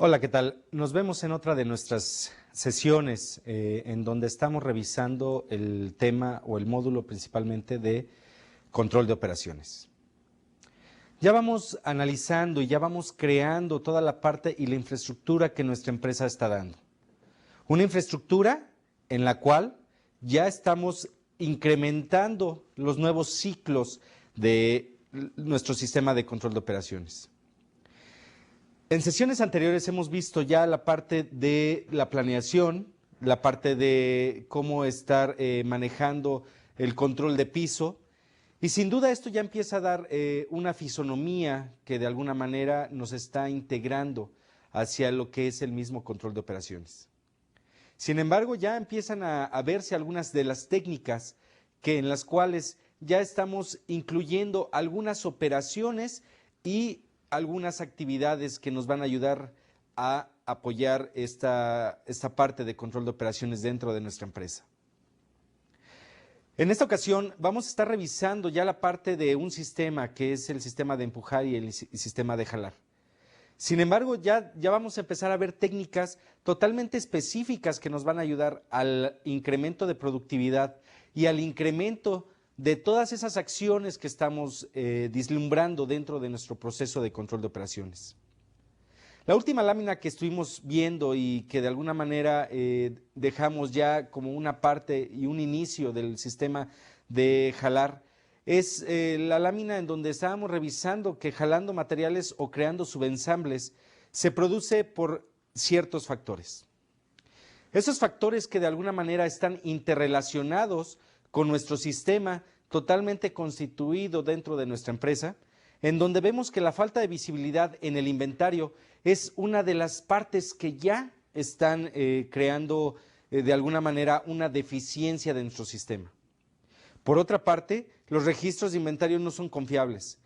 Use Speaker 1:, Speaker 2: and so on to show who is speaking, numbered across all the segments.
Speaker 1: Hola, ¿qué tal? Nos vemos en otra de nuestras sesiones en donde estamos revisando el tema o el módulo principalmente de control de operaciones. Ya vamos analizando y ya vamos creando toda la parte y la infraestructura que nuestra empresa está dando. Una infraestructura en la cual ya estamos incrementando los nuevos ciclos de nuestro sistema de control de operaciones. En sesiones anteriores hemos visto ya la parte de la planeación, la parte de cómo estar manejando el control de piso, y sin duda esto ya empieza a dar una fisonomía que de alguna manera nos está integrando hacia lo que es el mismo control de operaciones. Sin embargo, ya empiezan a verse algunas de las técnicas en las cuales ya estamos incluyendo algunas operaciones y algunas actividades que nos van a ayudar a apoyar esta parte de control de operaciones dentro de nuestra empresa. En esta ocasión vamos a estar revisando ya la parte de un sistema que es el sistema de empujar y el sistema de jalar. Sin embargo, ya vamos a empezar a ver técnicas totalmente específicas que nos van a ayudar al incremento de productividad y al incremento de todas esas acciones que estamos vislumbrando dentro de nuestro proceso de control de operaciones. La última lámina que estuvimos viendo y que de alguna manera dejamos ya como una parte y un inicio del sistema de jalar es la lámina en donde estábamos revisando que jalando materiales o creando subensambles se produce por ciertos factores. Esos factores que de alguna manera están interrelacionados con nuestro sistema totalmente constituido dentro de nuestra empresa, en donde vemos que la falta de visibilidad en el inventario es una de las partes que ya están creando de alguna manera una deficiencia de nuestro sistema. Por otra parte, los registros de inventario no son confiables.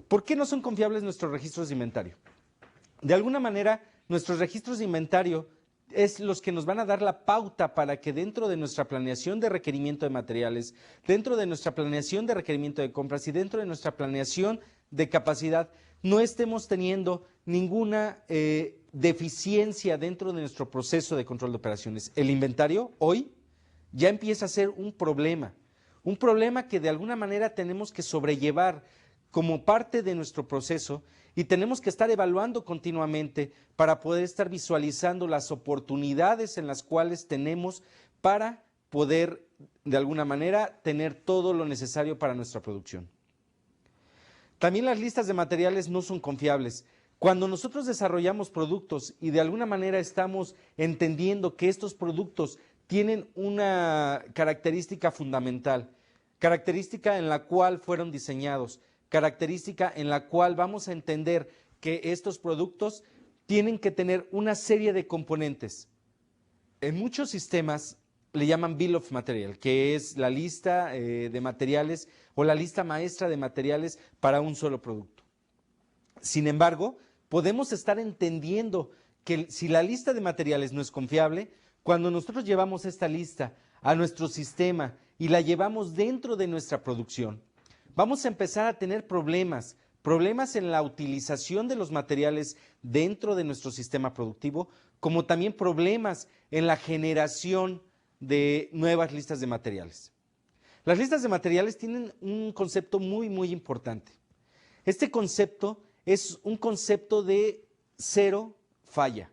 Speaker 1: ¿Por qué no son confiables nuestros registros de inventario? De alguna manera, nuestros registros de inventario es los que nos van a dar la pauta para que dentro de nuestra planeación de requerimiento de materiales, dentro de nuestra planeación de requerimiento de compras y dentro de nuestra planeación de capacidad, no estemos teniendo ninguna deficiencia dentro de nuestro proceso de control de operaciones. El inventario hoy ya empieza a ser un problema que de alguna manera tenemos que sobrellevar como parte de nuestro proceso y tenemos que estar evaluando continuamente para poder estar visualizando las oportunidades en las cuales tenemos para poder de alguna manera tener todo lo necesario para nuestra producción. También las listas de materiales no son confiables. Cuando nosotros desarrollamos productos y de alguna manera estamos entendiendo que estos productos tienen una característica fundamental, característica en la cual fueron diseñados, característica en la cual vamos a entender que estos productos tienen que tener una serie de componentes. En muchos sistemas le llaman Bill of Material, que es la lista de materiales o la lista maestra de materiales para un solo producto. Sin embargo, podemos estar entendiendo que si la lista de materiales no es confiable, cuando nosotros llevamos esta lista a nuestro sistema y la llevamos dentro de nuestra producción, vamos a empezar a tener problemas en la utilización de los materiales dentro de nuestro sistema productivo, como también problemas en la generación de nuevas listas de materiales. Las listas de materiales tienen un concepto muy, muy importante. Este concepto es un concepto de cero falla.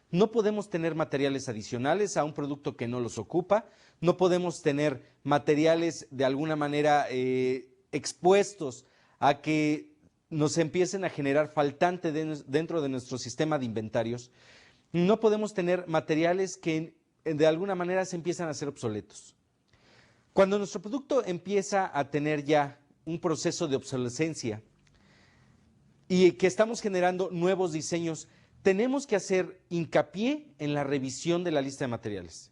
Speaker 1: No podemos tener materiales adicionales a un producto que no los ocupa, no podemos tener materiales de alguna manera expuestos a que nos empiecen a generar faltante dentro de nuestro sistema de inventarios. No podemos tener materiales que de alguna manera se empiezan a hacer obsoletos. Cuando nuestro producto empieza a tener ya un proceso de obsolescencia y que estamos generando nuevos diseños, tenemos que hacer hincapié en la revisión de la lista de materiales.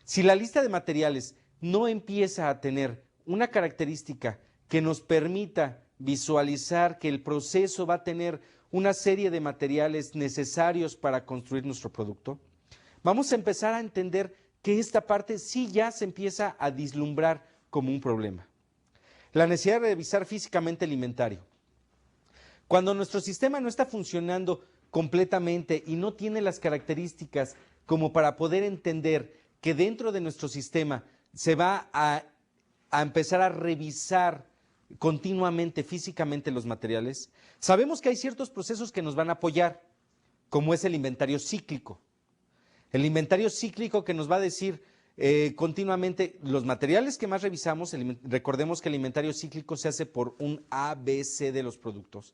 Speaker 1: Si la lista de materiales no empieza a tener una característica que nos permita visualizar que el proceso va a tener una serie de materiales necesarios para construir nuestro producto, vamos a empezar a entender que esta parte sí ya se empieza a vislumbrar como un problema. La necesidad de revisar físicamente el inventario. Cuando nuestro sistema no está funcionando completamente y no tiene las características como para poder entender que dentro de nuestro sistema se va a empezar a revisar continuamente, físicamente los materiales, sabemos que hay ciertos procesos que nos van a apoyar, como es el inventario cíclico. El inventario cíclico que nos va a decir continuamente los materiales que más revisamos. Recordemos que el inventario cíclico se hace por un ABC de los productos.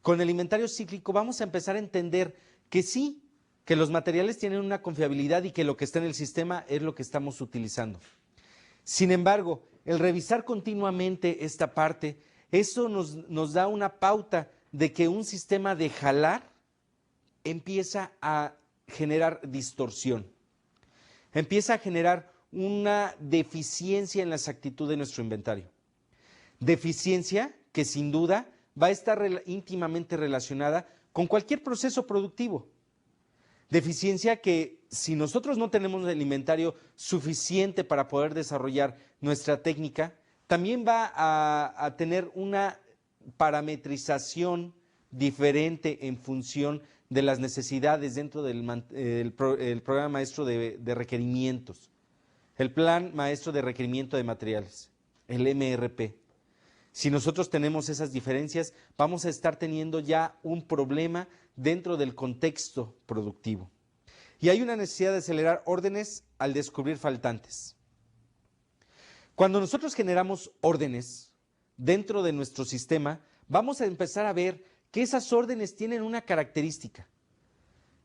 Speaker 1: Con el inventario cíclico vamos a empezar a entender que sí, que los materiales tienen una confiabilidad y que lo que está en el sistema es lo que estamos utilizando. Sin embargo, el revisar continuamente esta parte, eso nos da una pauta de que un sistema de jalar empieza a generar distorsión, empieza a generar una deficiencia en la exactitud de nuestro inventario. Deficiencia que sin duda va a estar íntimamente relacionada con cualquier proceso productivo. Deficiencia que si nosotros no tenemos el inventario suficiente para poder desarrollar nuestra técnica, también va a tener una parametrización diferente en función de las necesidades dentro del programa maestro de requerimientos, el plan maestro de requerimiento de materiales, el MRP. Si nosotros tenemos esas diferencias, vamos a estar teniendo ya un problema dentro del contexto productivo. Y hay una necesidad de acelerar órdenes al descubrir faltantes. Cuando nosotros generamos órdenes dentro de nuestro sistema, vamos a empezar a ver que esas órdenes tienen una característica,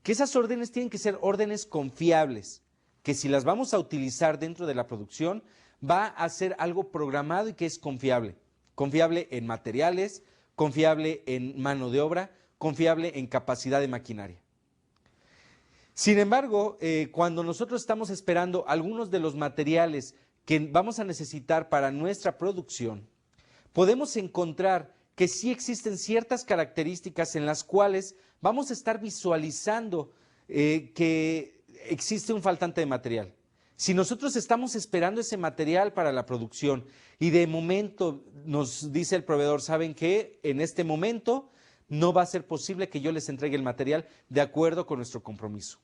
Speaker 1: que esas órdenes tienen que ser órdenes confiables, que si las vamos a utilizar dentro de la producción, va a ser algo programado y que es confiable. Confiable en materiales, confiable en mano de obra, confiable en capacidad de maquinaria. Sin embargo, cuando nosotros estamos esperando algunos de los materiales que vamos a necesitar para nuestra producción, podemos encontrar que sí existen ciertas características en las cuales vamos a estar visualizando que existe un faltante de material. Si nosotros estamos esperando ese material para la producción y de momento nos dice el proveedor, ¿saben qué? En este momento no va a ser posible que yo les entregue el material de acuerdo con nuestro compromiso.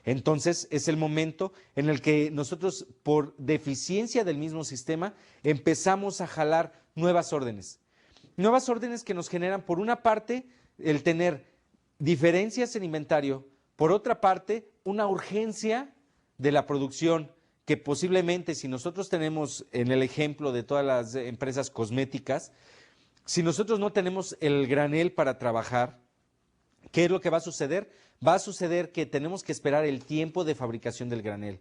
Speaker 1: Entonces es el momento en el que nosotros, por deficiencia del mismo sistema, empezamos a jalar nuevas órdenes. Nuevas órdenes que nos generan, por una parte, el tener diferencias en inventario, por otra parte, una urgencia de la producción que posiblemente, si nosotros tenemos en el ejemplo de todas las empresas cosméticas, si nosotros no tenemos el granel para trabajar, ¿qué es lo que va a suceder? Va a suceder que tenemos que esperar el tiempo de fabricación del granel.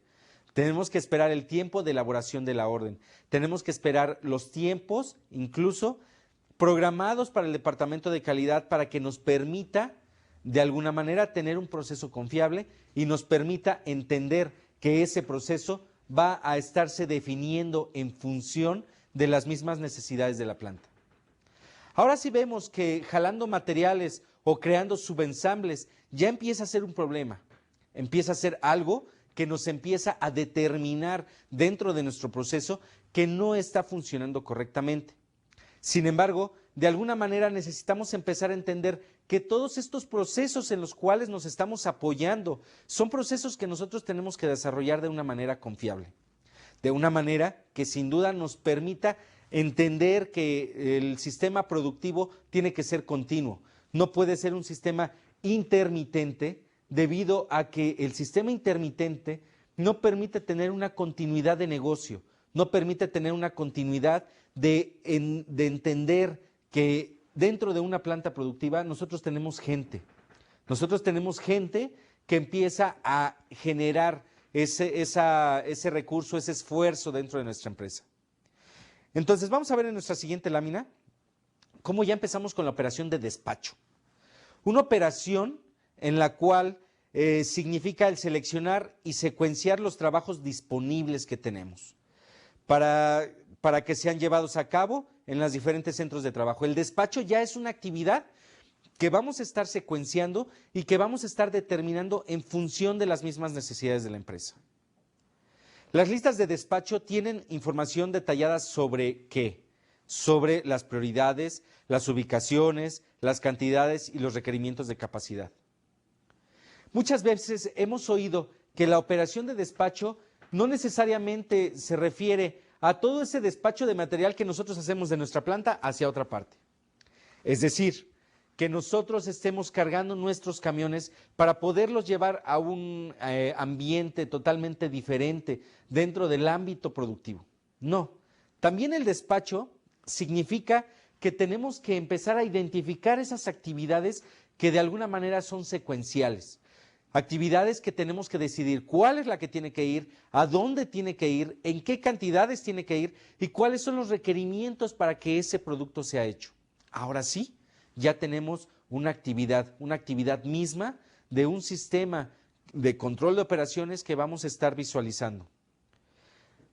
Speaker 1: Tenemos que esperar el tiempo de elaboración de la orden. Tenemos que esperar los tiempos, incluso programados para el departamento de calidad, para que nos permita, de alguna manera, tener un proceso confiable y nos permita entender que ese proceso va a estarse definiendo en función de las mismas necesidades de la planta. Ahora sí vemos que jalando materiales o creando subensambles ya empieza a ser un problema, empieza a ser algo que nos empieza a determinar dentro de nuestro proceso que no está funcionando correctamente. Sin embargo, de alguna manera necesitamos empezar a entender que todos estos procesos en los cuales nos estamos apoyando son procesos que nosotros tenemos que desarrollar de una manera confiable, de una manera que sin duda nos permita entender que el sistema productivo tiene que ser continuo, no puede ser un sistema intermitente, debido a que el sistema intermitente no permite tener una continuidad de negocio, no permite tener una continuidad de entender que dentro de una planta productiva nosotros tenemos gente que empieza a generar ese recurso, ese esfuerzo dentro de nuestra empresa. Entonces vamos a ver en nuestra siguiente lámina cómo ya empezamos con la operación de despacho. Una operación en la cual significa el seleccionar y secuenciar los trabajos disponibles que tenemos para que sean llevados a cabo en los diferentes centros de trabajo. El despacho ya es una actividad que vamos a estar secuenciando y que vamos a estar determinando en función de las mismas necesidades de la empresa. Las listas de despacho tienen información detallada sobre ¿qué? sobre las prioridades, las ubicaciones, las cantidades y los requerimientos de capacidad. Muchas veces hemos oído que la operación de despacho no necesariamente se refiere a todo ese despacho de material que nosotros hacemos de nuestra planta hacia otra parte. Es decir, que nosotros estemos cargando nuestros camiones para poderlos llevar a un ambiente totalmente diferente dentro del ámbito productivo. No, también el despacho significa que tenemos que empezar a identificar esas actividades que de alguna manera son secuenciales. Actividades que tenemos que decidir cuál es la que tiene que ir, a dónde tiene que ir, en qué cantidades tiene que ir y cuáles son los requerimientos para que ese producto sea hecho. Ahora sí, ya tenemos una actividad misma de un sistema de control de operaciones que vamos a estar visualizando.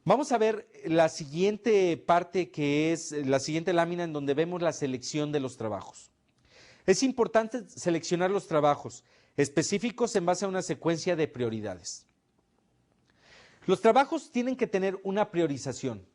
Speaker 1: Vamos a ver la siguiente parte, que es la siguiente lámina, en donde vemos la selección de los trabajos. Es importante seleccionar los trabajos específicos en base a una secuencia de prioridades. Los trabajos tienen que tener una priorización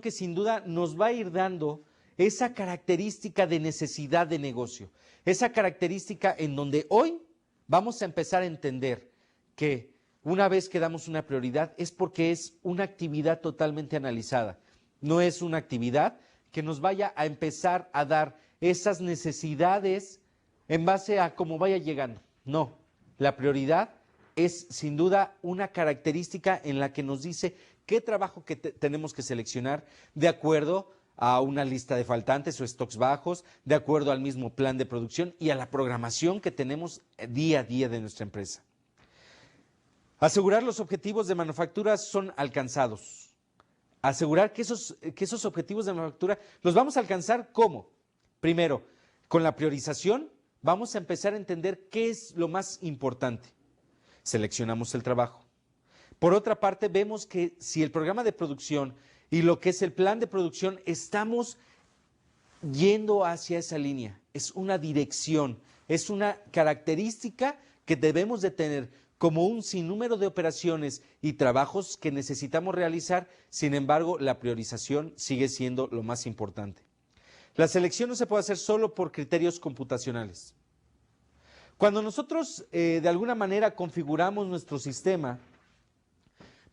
Speaker 1: que sin duda nos va a ir dando esa característica de necesidad de negocio, esa característica en donde hoy vamos a empezar a entender que una vez que damos una prioridad es porque es una actividad totalmente analizada, no es una actividad que nos vaya a empezar a dar esas necesidades en base a cómo vaya llegando. No, la prioridad es sin duda una característica en la que nos dice qué trabajo que tenemos que seleccionar de acuerdo a una lista de faltantes o stocks bajos, de acuerdo al mismo plan de producción y a la programación que tenemos día a día de nuestra empresa. Asegurar los objetivos de manufactura son alcanzados. Asegurar que esos objetivos de manufactura los vamos a alcanzar, ¿cómo? Primero, con la priorización vamos a empezar a entender qué es lo más importante. Seleccionamos el trabajo. Por otra parte, vemos que si el programa de producción y lo que es el plan de producción estamos yendo hacia esa línea, es una dirección, es una característica que debemos de tener como un sinnúmero de operaciones y trabajos que necesitamos realizar. Sin embargo, la priorización sigue siendo lo más importante. La selección no se puede hacer solo por criterios computacionales. Cuando nosotros de alguna manera configuramos nuestro sistema,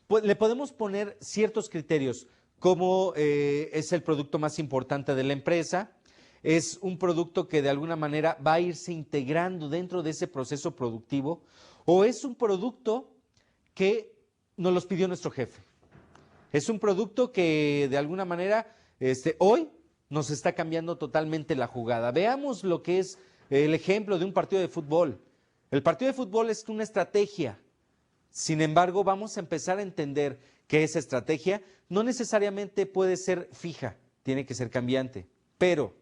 Speaker 1: pues le podemos poner ciertos criterios, como es el producto más importante de la empresa, es un producto que de alguna manera va a irse integrando dentro de ese proceso productivo, o es un producto que nos los pidió nuestro jefe. Es un producto que de alguna manera hoy nos está cambiando totalmente la jugada. Veamos lo que es el ejemplo de un partido de fútbol. El partido de fútbol es una estrategia. Sin embargo, vamos a empezar a entender que esa estrategia no necesariamente puede ser fija, tiene que ser cambiante. Pero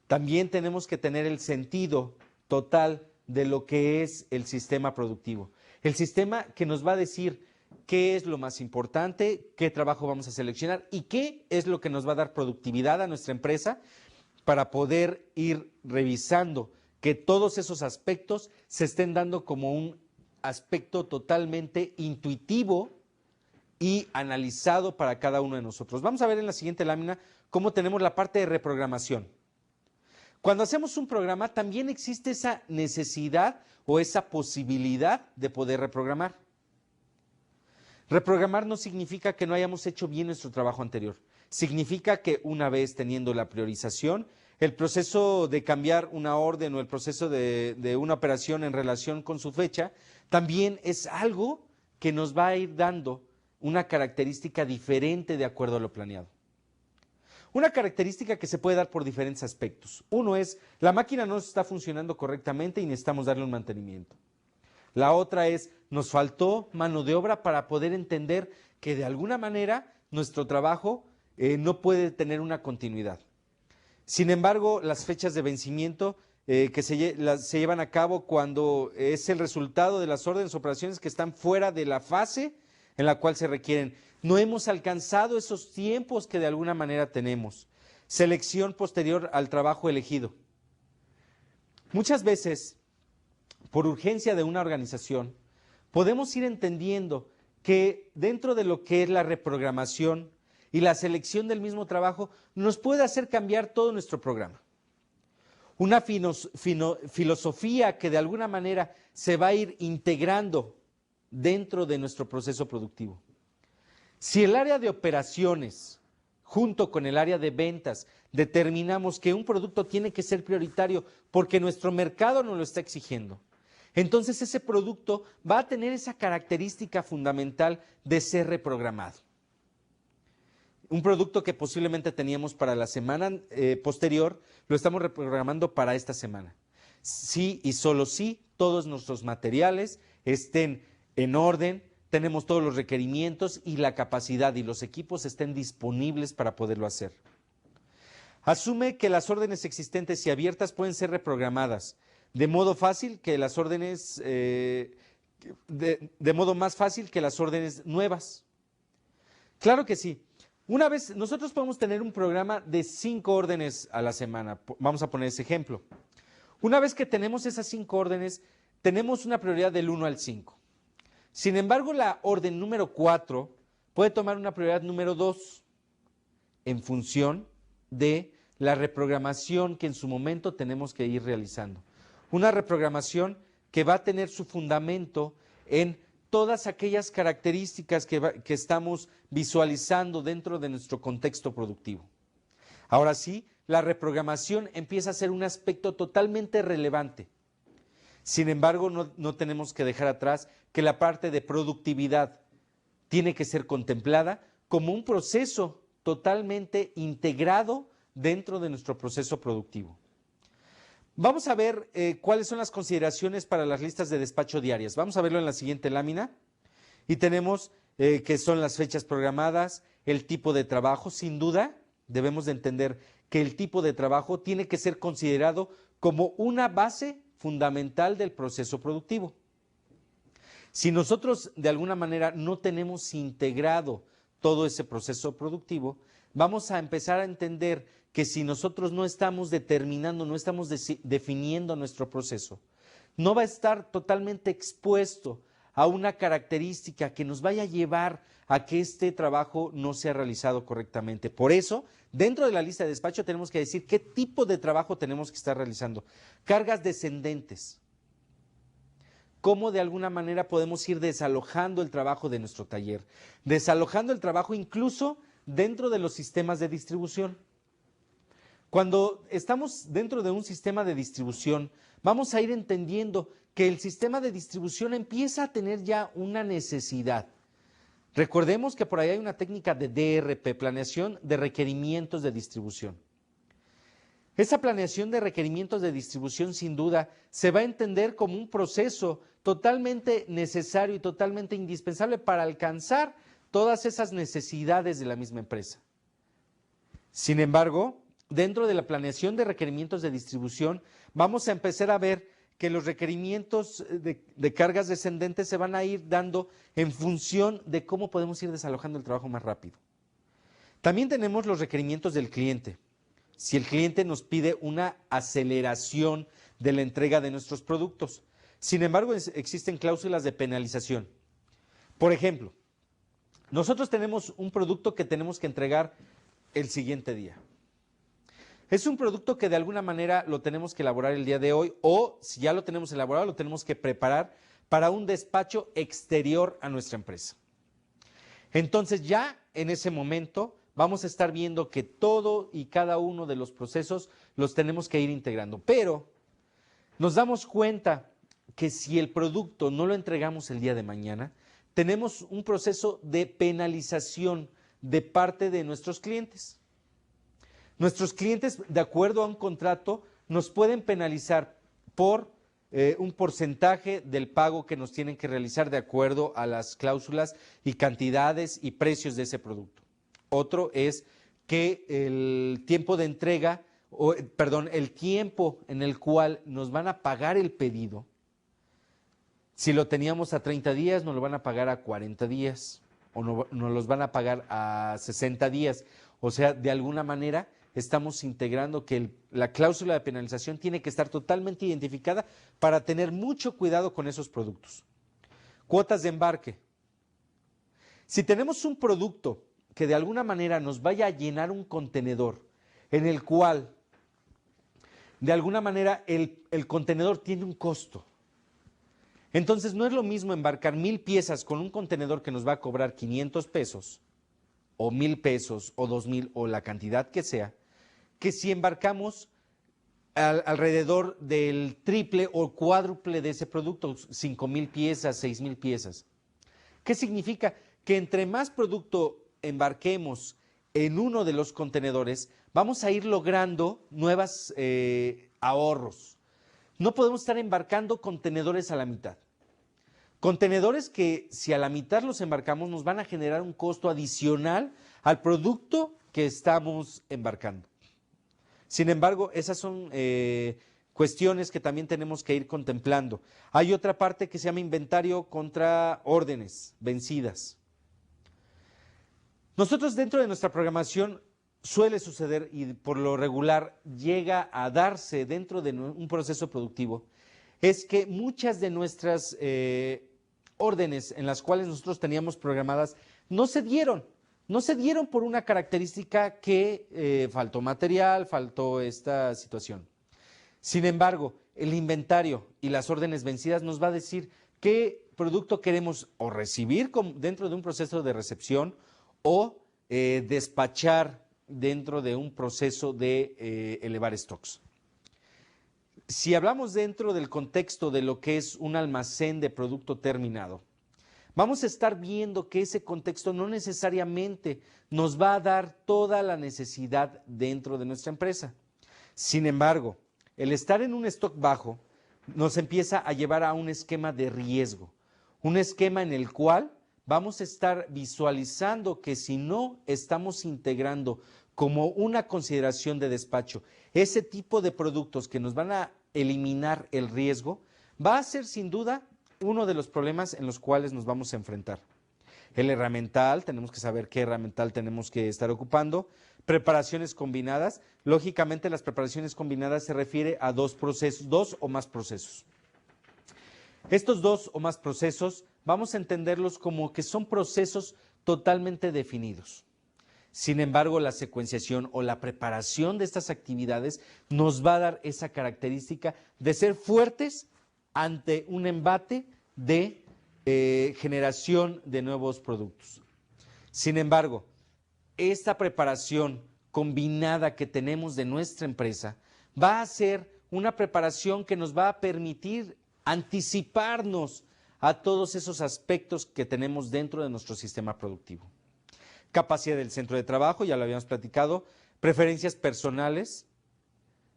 Speaker 1: también tenemos que tener el sentido total de lo que es el sistema productivo. El sistema que nos va a decir qué es lo más importante, qué trabajo vamos a seleccionar y qué es lo que nos va a dar productividad a nuestra empresa para poder ir revisando que todos esos aspectos se estén dando como un aspecto totalmente intuitivo y analizado para cada uno de nosotros. Vamos a ver en la siguiente lámina cómo tenemos la parte de reprogramación. Cuando hacemos un programa también existe esa necesidad o esa posibilidad de poder reprogramar. Reprogramar no significa que no hayamos hecho bien nuestro trabajo anterior. Significa que una vez teniendo la priorización, el proceso de cambiar una orden o el proceso de una operación en relación con su fecha, también es algo que nos va a ir dando una característica diferente de acuerdo a lo planeado. Una característica que se puede dar por diferentes aspectos. Uno es, la máquina no está funcionando correctamente y necesitamos darle un mantenimiento. La otra es, nos faltó mano de obra para poder entender que de alguna manera nuestro trabajo no puede tener una continuidad. Sin embargo, las fechas de vencimiento que se llevan a cabo cuando es el resultado de las órdenes o operaciones que están fuera de la fase en la cual se requieren. No hemos alcanzado esos tiempos que de alguna manera tenemos. Selección posterior al trabajo elegido. Muchas veces, por urgencia de una organización, podemos ir entendiendo que dentro de lo que es la reprogramación y la selección del mismo trabajo nos puede hacer cambiar todo nuestro programa. Una filosofía que de alguna manera se va a ir integrando dentro de nuestro proceso productivo. Si el área de operaciones, junto con el área de ventas, determinamos que un producto tiene que ser prioritario porque nuestro mercado nos lo está exigiendo, entonces ese producto va a tener esa característica fundamental de ser reprogramado. Un producto que posiblemente teníamos para la semana posterior, lo estamos reprogramando para esta semana. Sí y solo sí, todos nuestros materiales estén en orden, tenemos todos los requerimientos y la capacidad y los equipos estén disponibles para poderlo hacer. Asume que las órdenes existentes y abiertas pueden ser reprogramadas, de modo fácil que las órdenes, de modo más fácil que las órdenes nuevas. Claro que sí. Una vez, nosotros podemos tener un programa de 5 órdenes a la semana. Vamos a poner ese ejemplo. Una vez que tenemos esas 5 órdenes, tenemos una prioridad del 1 al 5. Sin embargo, la orden número 4 puede tomar una prioridad número 2 en función de la reprogramación que en su momento tenemos que ir realizando. Una reprogramación que va a tener su fundamento en todas aquellas características que estamos visualizando dentro de nuestro contexto productivo. Ahora sí, la reprogramación empieza a ser un aspecto totalmente relevante. Sin embargo, no tenemos que dejar atrás que la parte de productividad tiene que ser contemplada como un proceso totalmente integrado dentro de nuestro proceso productivo. Vamos a ver cuáles son las consideraciones para las listas de despacho diarias. Vamos a verlo en la siguiente lámina. Y tenemos que son las fechas programadas, el tipo de trabajo. Sin duda, debemos de entender que el tipo de trabajo tiene que ser considerado como una base fundamental del proceso productivo. Si nosotros de alguna manera no tenemos integrado todo ese proceso productivo, vamos a empezar a entender que si nosotros no estamos determinando, no estamos definiendo nuestro proceso, no va a estar totalmente expuesto a una característica que nos vaya a llevar a que este trabajo no sea realizado correctamente. Por eso, dentro de la lista de despacho tenemos que decir qué tipo de trabajo tenemos que estar realizando. Cargas descendentes. Cómo de alguna manera podemos ir desalojando el trabajo de nuestro taller, desalojando el trabajo incluso dentro de los sistemas de distribución. Cuando estamos dentro de un sistema de distribución, vamos a ir entendiendo que el sistema de distribución empieza a tener ya una necesidad. Recordemos que por ahí hay una técnica de DRP, planeación de requerimientos de distribución. Esa planeación de requerimientos de distribución sin duda se va a entender como un proceso totalmente necesario y totalmente indispensable para alcanzar todas esas necesidades de la misma empresa. Sin embargo, dentro de la planeación de requerimientos de distribución, vamos a empezar a ver que los requerimientos de cargas descendentes se van a ir dando en función de cómo podemos ir desalojando el trabajo más rápido. También tenemos los requerimientos del cliente. Si el cliente nos pide una aceleración de la entrega de nuestros productos. Sin embargo, existen cláusulas de penalización. Por ejemplo, nosotros tenemos un producto que tenemos que entregar el siguiente día. Es un producto que de alguna manera lo tenemos que elaborar el día de hoy o si ya lo tenemos elaborado, lo tenemos que preparar para un despacho exterior a nuestra empresa. Entonces ya en ese momento vamos a estar viendo que todo y cada uno de los procesos los tenemos que ir integrando. Pero nos damos cuenta que si el producto no lo entregamos el día de mañana, tenemos un proceso de penalización de parte de nuestros clientes. Nuestros clientes, de acuerdo a un contrato, nos pueden penalizar por un porcentaje del pago que nos tienen que realizar de acuerdo a las cláusulas y cantidades y precios de ese producto. Otro es que el tiempo de entrega, el tiempo en el cual nos van a pagar el pedido, si lo teníamos a 30 días, nos lo van a pagar a 40 días o nos los van a pagar a 60 días. O sea, de alguna manera estamos integrando que la cláusula de penalización tiene que estar totalmente identificada para tener mucho cuidado con esos productos. Cuotas de embarque. Si tenemos un producto que de alguna manera nos vaya a llenar un contenedor en el cual de alguna manera el contenedor tiene un costo. Entonces no es lo mismo embarcar 1000 piezas con un contenedor que nos va a cobrar 500 pesos o 1000 pesos o 2000 o la cantidad que sea, que si embarcamos alrededor del triple o cuádruple de ese producto, 5000 piezas, 6000 piezas. ¿Qué significa? Que entre más producto embarquemos en uno de los contenedores, vamos a ir logrando nuevos ahorros. No podemos estar embarcando contenedores a la mitad. Contenedores que si a la mitad los embarcamos nos van a generar un costo adicional al producto que estamos embarcando. Sin embargo, esas son cuestiones que también tenemos que ir contemplando. Hay otra parte que se llama inventario contra órdenes vencidas. Nosotros dentro de nuestra programación suele suceder y por lo regular llega a darse dentro de un proceso productivo, es que muchas de nuestras órdenes en las cuales nosotros teníamos programadas no se dieron. No se dieron por una característica que faltó material, faltó esta situación. Sin embargo, el inventario y las órdenes vencidas nos va a decir qué producto queremos o recibir dentro de un proceso de recepción o despachar dentro de un proceso de elevar stocks. Si hablamos dentro del contexto de lo que es un almacén de producto terminado, vamos a estar viendo que ese contexto no necesariamente nos va a dar toda la necesidad dentro de nuestra empresa. Sin embargo, el estar en un stock bajo nos empieza a llevar a un esquema de riesgo, un esquema en el cual vamos a estar visualizando que si no estamos integrando como una consideración de despacho ese tipo de productos que nos van a eliminar el riesgo, va a ser sin duda uno de los problemas en los cuales nos vamos a enfrentar. El herramental, tenemos que saber qué herramental tenemos que estar ocupando. Preparaciones combinadas, lógicamente las preparaciones combinadas se refiere a dos o más procesos. Estos dos o más procesos vamos a entenderlos como que son procesos totalmente definidos. Sin embargo, la secuenciación o la preparación de estas actividades nos va a dar esa característica de ser fuertes ante un embate de generación de nuevos productos. Sin embargo, esta preparación combinada que tenemos de nuestra empresa va a ser una preparación que nos va a permitir anticiparnos a todos esos aspectos que tenemos dentro de nuestro sistema productivo. Capacidad del centro de trabajo, ya lo habíamos platicado, preferencias personales.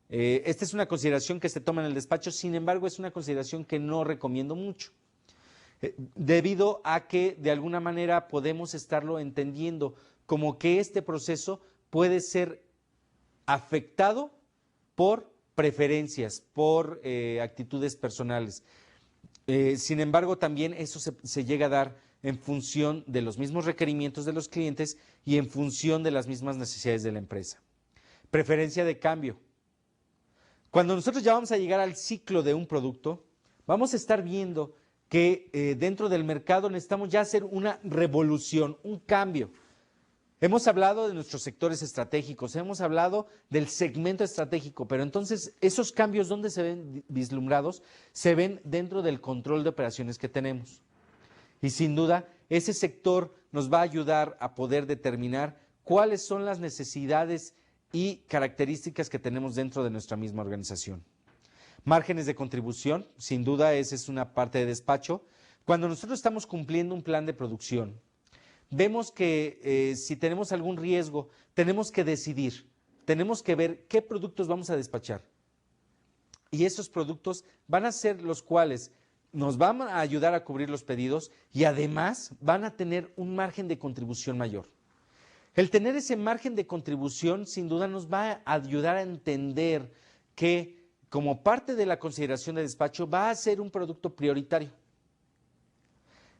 Speaker 1: Esta es una consideración que se toma en el despacho, sin embargo es una consideración que no recomiendo mucho, debido a que de alguna manera podemos estarlo entendiendo como que este proceso puede ser afectado por preferencias, por actitudes personales. Sin embargo, también eso se llega a dar en función de los mismos requerimientos de los clientes y en función de las mismas necesidades de la empresa. Preferencia de cambio. Cuando nosotros ya vamos a llegar al ciclo de un producto, vamos a estar viendo que dentro del mercado necesitamos ya hacer una revolución, un cambio. Hemos hablado de nuestros sectores estratégicos, hemos hablado del segmento estratégico, pero entonces esos cambios, ¿dónde se ven vislumbrados? Se ven dentro del control de operaciones que tenemos. Y sin duda, ese sector nos va a ayudar a poder determinar cuáles son las necesidades y características que tenemos dentro de nuestra misma organización. Márgenes de contribución, sin duda esa es una parte de despacho. Cuando nosotros estamos cumpliendo un plan de producción, vemos que si tenemos algún riesgo, tenemos que decidir, tenemos que ver qué productos vamos a despachar. Y esos productos van a ser los cuales nos van a ayudar a cubrir los pedidos y además van a tener un margen de contribución mayor. El tener ese margen de contribución sin duda nos va a ayudar a entender que como parte de la consideración de despacho va a ser un producto prioritario.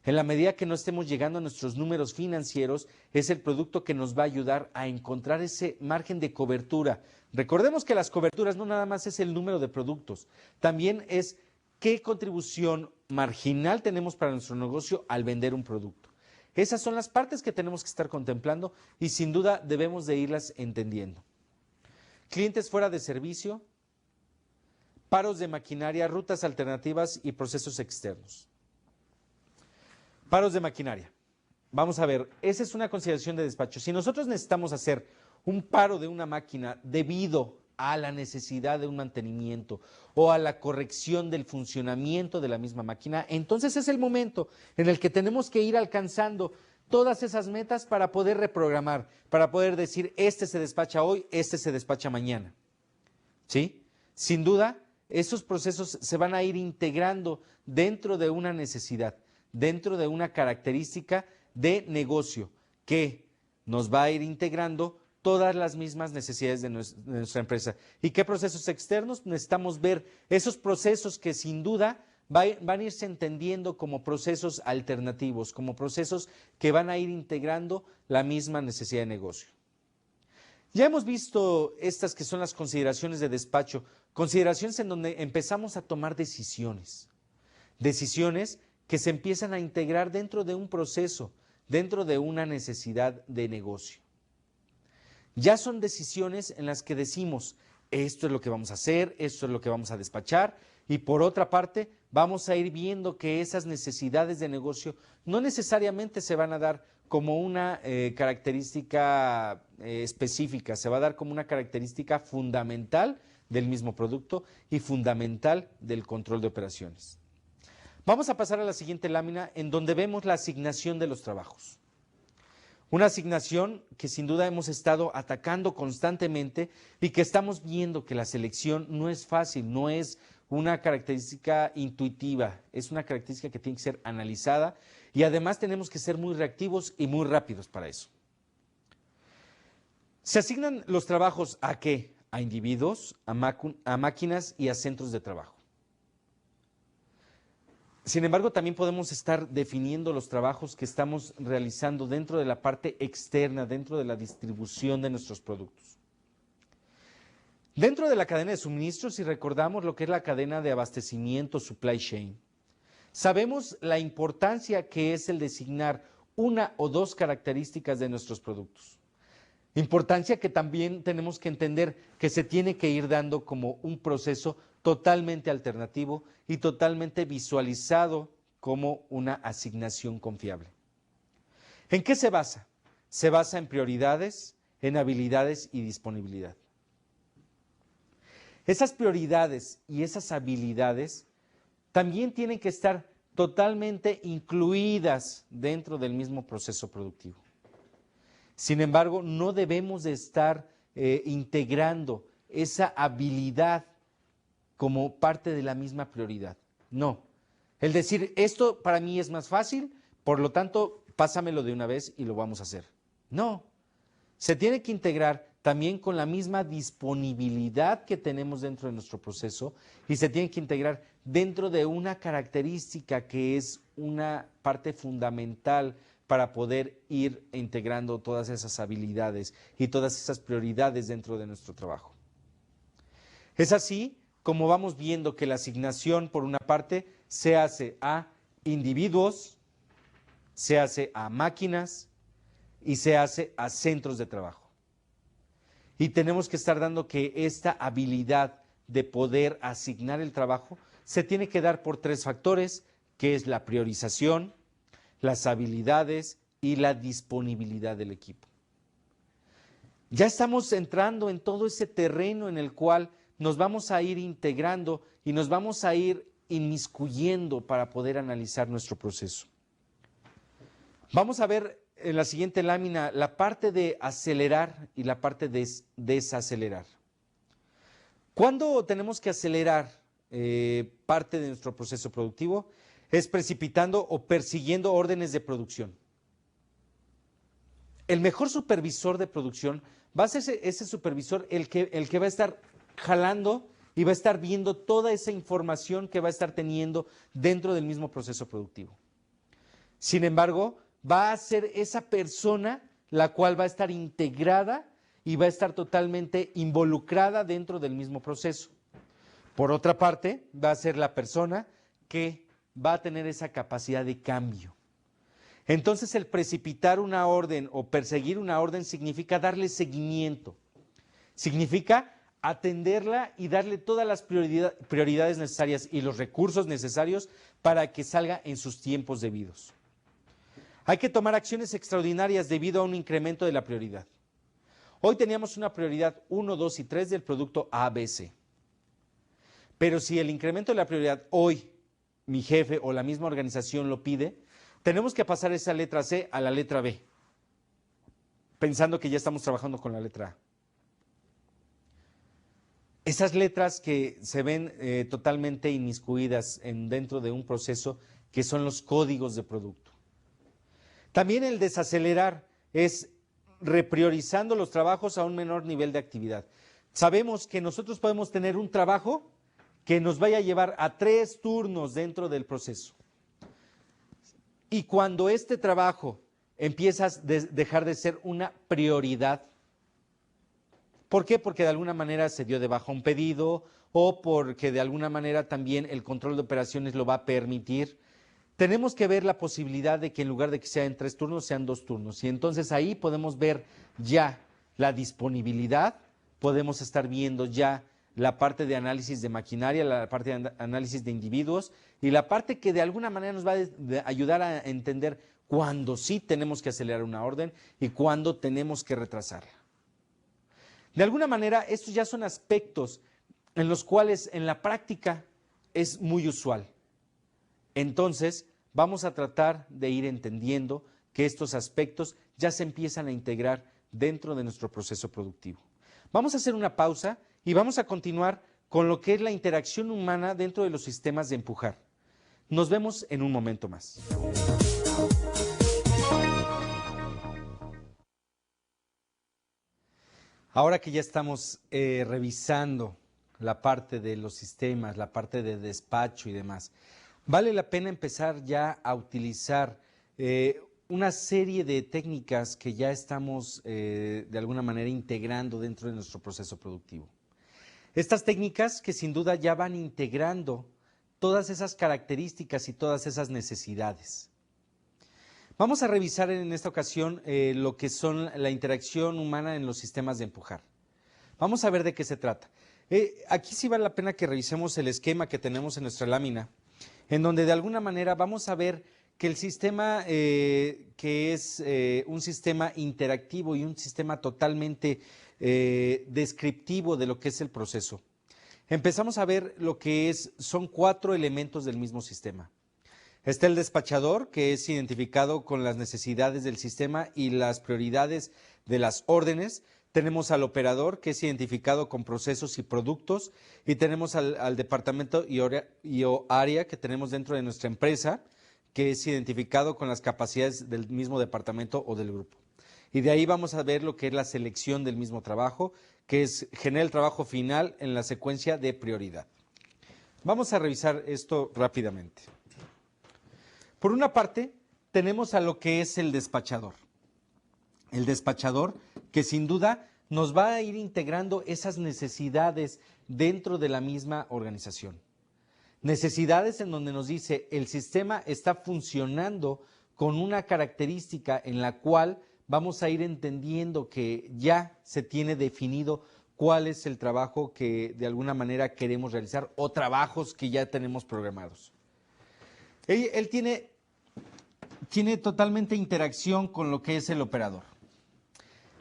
Speaker 1: En la medida que no estemos llegando a nuestros números financieros, es el producto que nos va a ayudar a encontrar ese margen de cobertura. Recordemos que las coberturas no nada más es el número de productos, también es qué contribución marginal tenemos para nuestro negocio al vender un producto. Esas son las partes que tenemos que estar contemplando y sin duda debemos de irlas entendiendo. Clientes fuera de servicio, paros de maquinaria, rutas alternativas y procesos externos. Paros de maquinaria. Vamos a ver, esa es una consideración de despacho. Si nosotros necesitamos hacer un paro de una máquina debido a la necesidad de un mantenimiento o a la corrección del funcionamiento de la misma máquina, entonces es el momento en el que tenemos que ir alcanzando todas esas metas para poder reprogramar, para poder decir, este se despacha hoy, este se despacha mañana. ¿Sí? Sin duda, esos procesos se van a ir integrando dentro de una necesidad, dentro de una característica de negocio que nos va a ir integrando todas las mismas necesidades de nuestra empresa. ¿Y qué procesos externos? Necesitamos ver esos procesos que sin duda van a irse entendiendo como procesos alternativos, como procesos que van a ir integrando la misma necesidad de negocio. Ya hemos visto estas que son las consideraciones de despacho, consideraciones en donde empezamos a tomar decisiones, decisiones que se empiezan a integrar dentro de un proceso, dentro de una necesidad de negocio. Ya son decisiones en las que decimos, esto es lo que vamos a hacer, esto es lo que vamos a despachar, y por otra parte, vamos a ir viendo que esas necesidades de negocio no necesariamente se van a dar como una característica específica, se va a dar como una característica fundamental del mismo producto y fundamental del control de operaciones. Vamos a pasar a la siguiente lámina en donde vemos la asignación de los trabajos. Una asignación que sin duda hemos estado atacando constantemente y que estamos viendo que la selección no es fácil, no es una característica intuitiva, es una característica que tiene que ser analizada y además tenemos que ser muy reactivos y muy rápidos para eso. Se asignan los trabajos ¿a qué? A individuos, a máquinas y a centros de trabajo. Sin embargo, también podemos estar definiendo los trabajos que estamos realizando dentro de la parte externa, dentro de la distribución de nuestros productos. Dentro de la cadena de suministros, si recordamos lo que es la cadena de abastecimiento, supply chain, sabemos la importancia que es el designar una o dos características de nuestros productos. Importancia que también tenemos que entender que se tiene que ir dando como un proceso totalmente alternativo y totalmente visualizado como una asignación confiable. ¿En qué se basa? Se basa en prioridades, en habilidades y disponibilidad. Esas prioridades y esas habilidades también tienen que estar totalmente incluidas dentro del mismo proceso productivo. Sin embargo, no debemos de estar integrando esa habilidad como parte de la misma prioridad. No. El decir, esto para mí es más fácil, por lo tanto, pásamelo de una vez y lo vamos a hacer. No. Se tiene que integrar también con la misma disponibilidad que tenemos dentro de nuestro proceso y se tiene que integrar dentro de una característica que es una parte fundamental para poder ir integrando todas esas habilidades y todas esas prioridades dentro de nuestro trabajo. Es así como vamos viendo que la asignación, por una parte, se hace a individuos, se hace a máquinas y se hace a centros de trabajo. Y tenemos que estar dando que esta habilidad de poder asignar el trabajo se tiene que dar por tres factores, que es la priorización, las habilidades y la disponibilidad del equipo. Ya estamos entrando en todo ese terreno en el cual nos vamos a ir integrando y nos vamos a ir inmiscuyendo para poder analizar nuestro proceso. Vamos a ver en la siguiente lámina la parte de acelerar y la parte de desacelerar. ¿Cuándo tenemos que acelerar parte de nuestro proceso productivo? Es precipitando o persiguiendo órdenes de producción. El mejor supervisor de producción va a ser ese supervisor el que va a estar jalando y va a estar viendo toda esa información que va a estar teniendo dentro del mismo proceso productivo. Sin embargo, va a ser esa persona la cual va a estar integrada y va a estar totalmente involucrada dentro del mismo proceso. Por otra parte, va a ser la persona que va a tener esa capacidad de cambio. Entonces el precipitar una orden o perseguir una orden significa darle seguimiento, significa atenderla y darle todas las prioridades necesarias y los recursos necesarios para que salga en sus tiempos debidos. Hay que tomar acciones extraordinarias debido a un incremento de la prioridad. Hoy teníamos una prioridad 1, 2 y 3 del producto ABC. Pero si el incremento de la prioridad hoy, mi jefe o la misma organización lo pide, tenemos que pasar esa letra C a la letra B, pensando que ya estamos trabajando con la letra A. Esas letras que se ven totalmente inmiscuidas dentro de un proceso que son los códigos de producto. También el desacelerar es repriorizando los trabajos a un menor nivel de actividad. Sabemos que nosotros podemos tener un trabajo que nos vaya a llevar a 3 turnos dentro del proceso. Y cuando este trabajo empieza a dejar de ser una prioridad, ¿por qué? Porque de alguna manera se dio de baja un pedido o porque de alguna manera también el control de operaciones lo va a permitir. Tenemos que ver la posibilidad de que en lugar de que sea en 3 turnos, sean 2 turnos. Y entonces ahí podemos ver ya la disponibilidad, podemos estar viendo ya la parte de análisis de maquinaria, la parte de análisis de individuos y la parte que de alguna manera nos va a ayudar a entender cuándo sí tenemos que acelerar una orden y cuándo tenemos que retrasarla. De alguna manera, estos ya son aspectos en los cuales en la práctica es muy usual. Entonces, vamos a tratar de ir entendiendo que estos aspectos ya se empiezan a integrar dentro de nuestro proceso productivo. Vamos a hacer una pausa y vamos a continuar con lo que es la interacción humana dentro de los sistemas de empujar. Nos vemos en un momento más. Ahora que ya estamos revisando la parte de los sistemas, la parte de despacho y demás, vale la pena empezar ya a utilizar una serie de técnicas que ya estamos de alguna manera integrando dentro de nuestro proceso productivo. Estas técnicas que sin duda ya van integrando todas esas características y todas esas necesidades. Vamos a revisar en esta ocasión lo que son la interacción humana en los sistemas de empujar. Vamos a ver de qué se trata. Aquí sí vale la pena que revisemos el esquema que tenemos en nuestra lámina, en donde de alguna manera vamos a ver que el sistema que es un sistema interactivo y un sistema totalmente descriptivo de lo que es el proceso. Empezamos a ver lo que son 4 elementos del mismo sistema. Está el despachador, que es identificado con las necesidades del sistema y las prioridades de las órdenes. Tenemos al operador, que es identificado con procesos y productos. Y tenemos al departamento y área que tenemos dentro de nuestra empresa, que es identificado con las capacidades del mismo departamento o del grupo. Y de ahí vamos a ver lo que es la selección del mismo trabajo, que genera el trabajo final en la secuencia de prioridad. Vamos a revisar esto rápidamente. Por una parte, tenemos a lo que es el despachador. El despachador que sin duda nos va a ir integrando esas necesidades dentro de la misma organización. Necesidades en donde nos dice el sistema está funcionando con una característica en la cual vamos a ir entendiendo que ya se tiene definido cuál es el trabajo que de alguna manera queremos realizar o trabajos que ya tenemos programados. Él tiene totalmente interacción con lo que es el operador.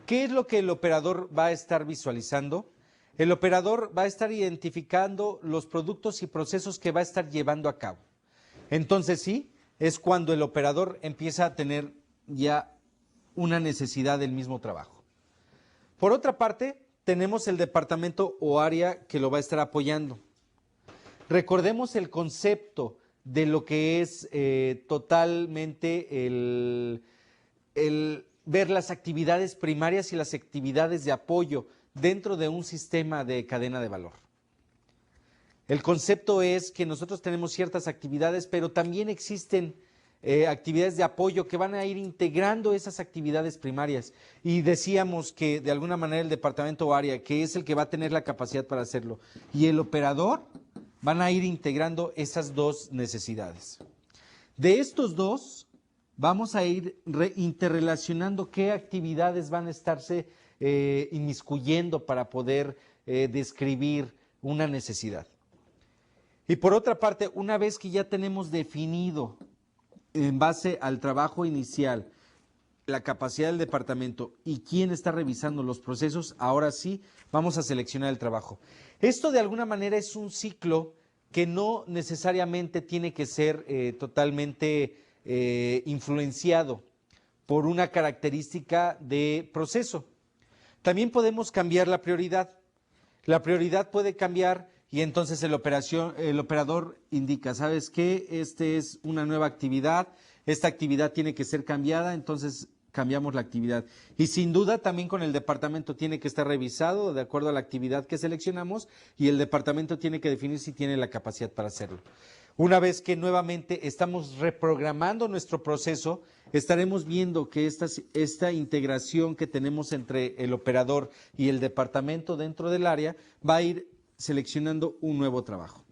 Speaker 1: ¿Qué es lo que el operador va a estar visualizando? El operador va a estar identificando los productos y procesos que va a estar llevando a cabo. Entonces sí, es cuando el operador empieza a tener ya una necesidad del mismo trabajo. Por otra parte, tenemos el departamento o área que lo va a estar apoyando. Recordemos el concepto de lo que es totalmente el ver las actividades primarias y las actividades de apoyo dentro de un sistema de cadena de valor. El concepto es que nosotros tenemos ciertas actividades, pero también existen actividades de apoyo que van a ir integrando esas actividades primarias. Y decíamos que de alguna manera el departamento o área, que es el que va a tener la capacidad para hacerlo, y el operador van a ir integrando esas 2 necesidades. De estos 2, vamos a ir interrelacionando qué actividades van a estarse inmiscuyendo para poder describir una necesidad. Y por otra parte, una vez que ya tenemos definido en base al trabajo inicial la capacidad del departamento y quién está revisando los procesos, ahora sí vamos a seleccionar el trabajo. Esto de alguna manera es un ciclo que no necesariamente tiene que ser totalmente influenciado por una característica de proceso. También podemos cambiar la prioridad. La prioridad puede cambiar y entonces el operador indica, ¿sabes qué? Este es una nueva actividad, esta actividad tiene que ser cambiada, entonces cambiamos la actividad. Y sin duda también con el departamento tiene que estar revisado de acuerdo a la actividad que seleccionamos y el departamento tiene que definir si tiene la capacidad para hacerlo. Una vez que nuevamente estamos reprogramando nuestro proceso, estaremos viendo que esta integración que tenemos entre el operador y el departamento dentro del área va a ir seleccionando un nuevo trabajo.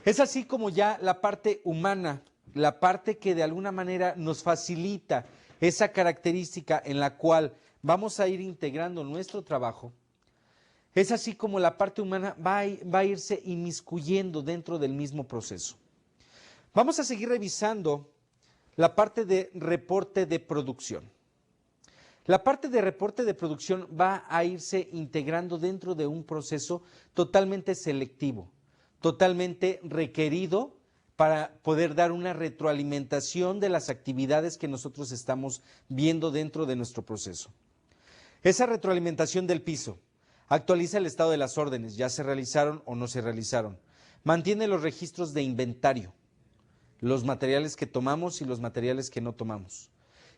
Speaker 1: Es así como ya la parte humana, la parte que de alguna manera nos facilita esa característica en la cual vamos a ir integrando nuestro trabajo, es así como la parte humana va a irse inmiscuyendo dentro del mismo proceso. Vamos a seguir revisando la parte de reporte de producción. La parte de reporte de producción va a irse integrando dentro de un proceso totalmente selectivo, totalmente requerido para poder dar una retroalimentación de las actividades que nosotros estamos viendo dentro de nuestro proceso. Esa retroalimentación del piso actualiza el estado de las órdenes, ya se realizaron o no se realizaron. Mantiene los registros de inventario, los materiales que tomamos y los materiales que no tomamos.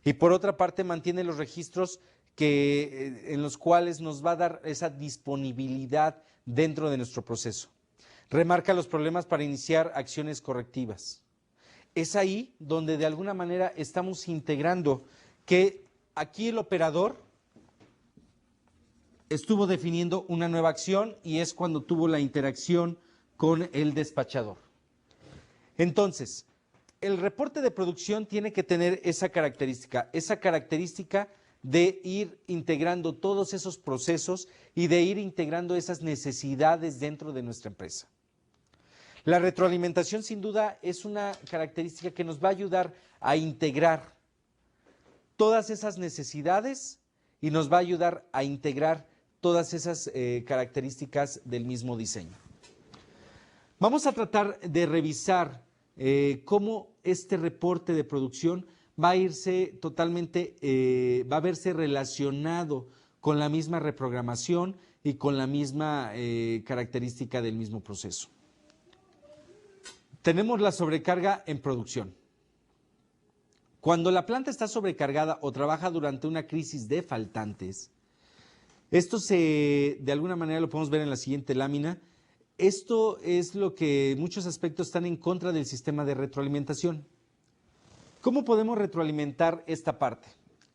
Speaker 1: Y por otra parte mantiene los registros en los cuales nos va a dar esa disponibilidad dentro de nuestro proceso. Remarca los problemas para iniciar acciones correctivas. Es ahí donde de alguna manera estamos integrando que aquí el operador estuvo definiendo una nueva acción y es cuando tuvo la interacción con el despachador. Entonces, el reporte de producción tiene que tener esa característica de ir integrando todos esos procesos y de ir integrando esas necesidades dentro de nuestra empresa. La retroalimentación sin duda es una característica que nos va a ayudar a integrar todas esas necesidades y nos va a ayudar a integrar todas esas características del mismo diseño. Vamos a tratar de revisar cómo este reporte de producción va a irse totalmente, va a verse relacionado con la misma reprogramación y con la misma característica del mismo proceso. Tenemos la sobrecarga en producción. Cuando la planta está sobrecargada o trabaja durante una crisis de faltantes, esto de alguna manera lo podemos ver en la siguiente lámina. Esto es lo que en muchos aspectos están en contra del sistema de retroalimentación. ¿Cómo podemos retroalimentar esta parte?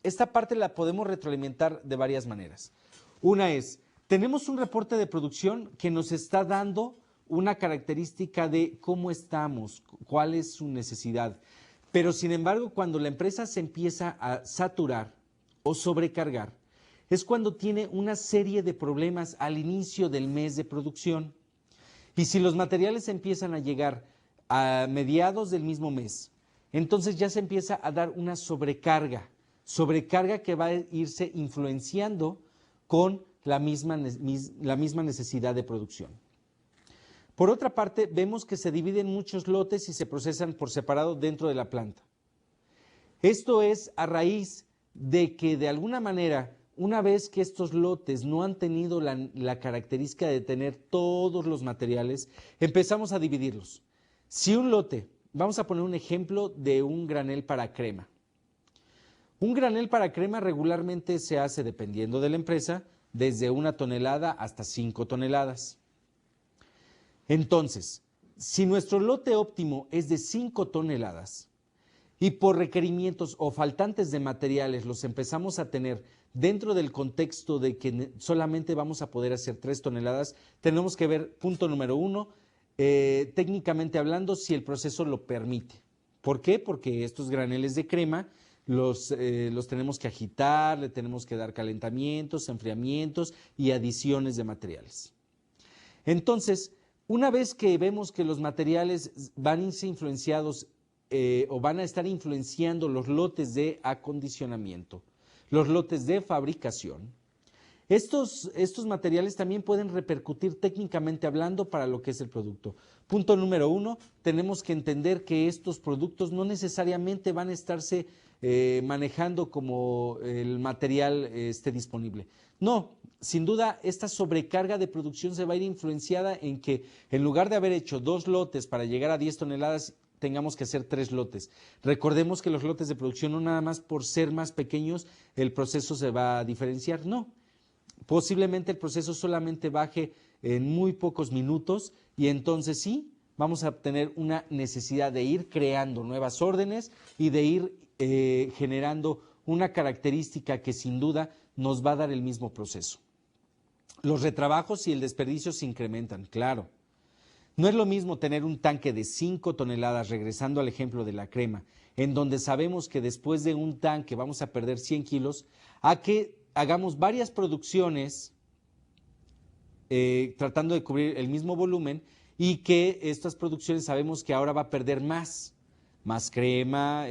Speaker 1: Esta parte la podemos retroalimentar de varias maneras. Una es, tenemos un reporte de producción que nos está dando una característica de cómo estamos, cuál es su necesidad. Pero sin embargo, cuando la empresa se empieza a saturar o sobrecargar, es cuando tiene una serie de problemas al inicio del mes de producción. Y si los materiales empiezan a llegar a mediados del mismo mes, entonces ya se empieza a dar una sobrecarga que va a irse influenciando con la misma necesidad de producción. Por otra parte, vemos que se dividen muchos lotes y se procesan por separado dentro de la planta. Esto es a raíz de que de alguna manera, una vez que estos lotes no han tenido la característica de tener todos los materiales, empezamos a dividirlos. Si un lote, vamos a poner un ejemplo de un granel para crema. Un granel para crema regularmente se hace, dependiendo de la empresa, desde 1 tonelada hasta 5 toneladas. Entonces, si nuestro lote óptimo es de 5 toneladas y por requerimientos o faltantes de materiales los empezamos a tener dentro del contexto de que solamente vamos a poder hacer 3 toneladas, tenemos que ver, punto número 1, técnicamente hablando, si el proceso lo permite. ¿Por qué? Porque estos graneles de crema los tenemos que agitar, le tenemos que dar calentamientos, enfriamientos y adiciones de materiales. Entonces, una vez que vemos que los materiales van a ser influenciados o van a estar influenciando los lotes de acondicionamiento, los lotes de fabricación, estos materiales también pueden repercutir técnicamente hablando para lo que es el producto. Punto número 1, tenemos que entender que estos productos no necesariamente van a estarse manejando como el material esté disponible. No, sin duda esta sobrecarga de producción se va a ir influenciada en que en lugar de haber hecho 2 lotes para llegar a 10 toneladas, tengamos que hacer 3 lotes. Recordemos que los lotes de producción no nada más por ser más pequeños el proceso se va a diferenciar, no. Posiblemente el proceso solamente baje en muy pocos minutos y entonces sí, vamos a tener una necesidad de ir creando nuevas órdenes y de ir generando una característica que sin duda nos va a dar el mismo proceso. Los retrabajos y el desperdicio se incrementan, claro. No es lo mismo tener un tanque de 5 toneladas, regresando al ejemplo de la crema, en donde sabemos que después de un tanque vamos a perder 100 kilos, a que hagamos varias producciones tratando de cubrir el mismo volumen y que estas producciones sabemos que ahora va a perder más crema,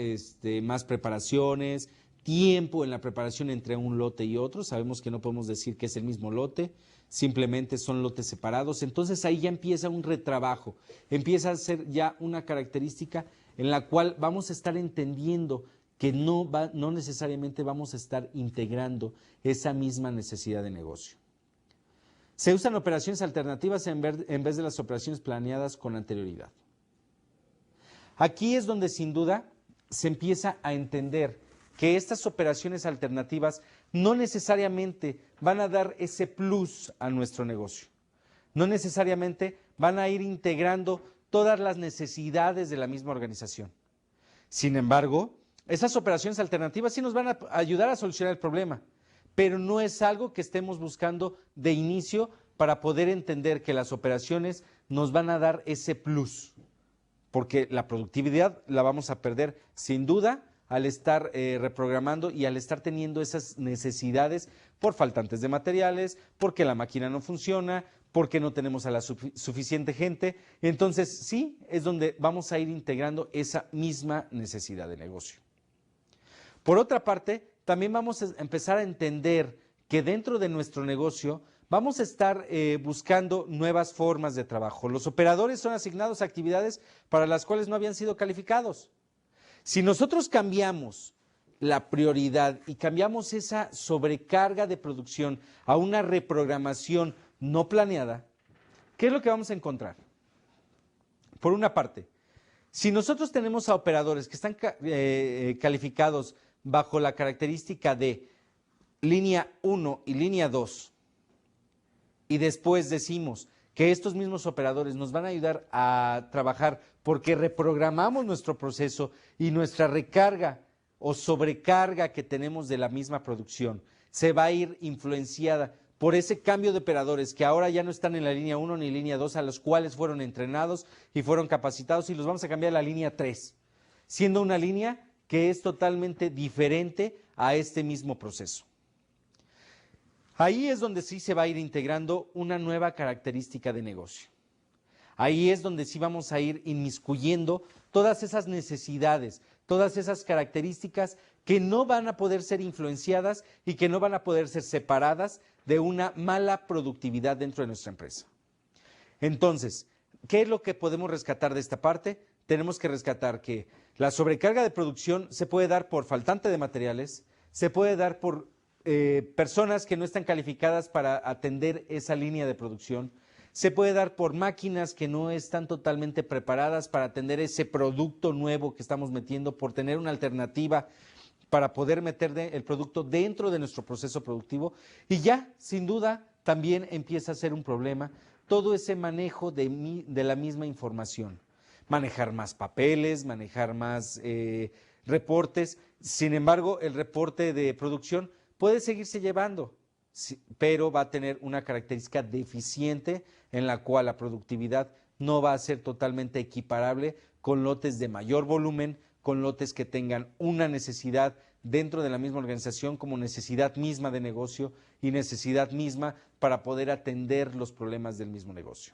Speaker 1: más preparaciones, tiempo en la preparación entre un lote y otro. Sabemos que no podemos decir que es el mismo lote, simplemente son lotes separados. Entonces ahí ya empieza un retrabajo, empieza a ser ya una característica en la cual vamos a estar entendiendo que no necesariamente vamos a estar integrando esa misma necesidad de negocio. Se usan operaciones alternativas en vez de las operaciones planeadas con anterioridad. Aquí es donde sin duda se empieza a entender que estas operaciones alternativas no necesariamente van a dar ese plus a nuestro negocio. No necesariamente van a ir integrando todas las necesidades de la misma organización. Sin embargo, esas operaciones alternativas sí nos van a ayudar a solucionar el problema, pero no es algo que estemos buscando de inicio para poder entender que las operaciones nos van a dar ese plus, porque la productividad la vamos a perder sin duda al estar reprogramando y al estar teniendo esas necesidades por faltantes de materiales, porque la máquina no funciona, porque no tenemos a la suficiente gente. Entonces sí, es donde vamos a ir integrando esa misma necesidad de negocio. Por otra parte, también vamos a empezar a entender que dentro de nuestro negocio vamos a estar buscando nuevas formas de trabajo. Los operadores son asignados a actividades para las cuales no habían sido calificados. Si nosotros cambiamos la prioridad y cambiamos esa sobrecarga de producción a una reprogramación no planeada, ¿qué es lo que vamos a encontrar? Por una parte, si nosotros tenemos a operadores que están calificados bajo la característica de línea 1 y línea 2, y después decimos que estos mismos operadores nos van a ayudar a trabajar porque reprogramamos nuestro proceso y nuestra recarga o sobrecarga que tenemos de la misma producción se va a ir influenciada por ese cambio de operadores que ahora ya no están en la línea 1 ni línea 2, a los cuales fueron entrenados y fueron capacitados, y los vamos a cambiar a la línea 3, siendo una línea que es totalmente diferente a este mismo proceso. Ahí es donde sí se va a ir integrando una nueva característica de negocio. Ahí es donde sí vamos a ir inmiscuyendo todas esas necesidades, todas esas características que no van a poder ser influenciadas y que no van a poder ser separadas de una mala productividad dentro de nuestra empresa. Entonces, ¿qué es lo que podemos rescatar de esta parte? Tenemos que rescatar que la sobrecarga de producción se puede dar por faltante de materiales, se puede dar por personas que no están calificadas para atender esa línea de producción, se puede dar por máquinas que no están totalmente preparadas para atender ese producto nuevo que estamos metiendo, por tener una alternativa para poder meter el producto dentro de nuestro proceso productivo, y ya, sin duda, también empieza a ser un problema todo ese manejo de la misma información. Manejar más papeles, manejar más reportes. Sin embargo, el reporte de producción puede seguirse llevando, pero va a tener una característica deficiente en la cual la productividad no va a ser totalmente equiparable con lotes de mayor volumen, con lotes que tengan una necesidad dentro de la misma organización como necesidad misma de negocio y necesidad misma para poder atender los problemas del mismo negocio.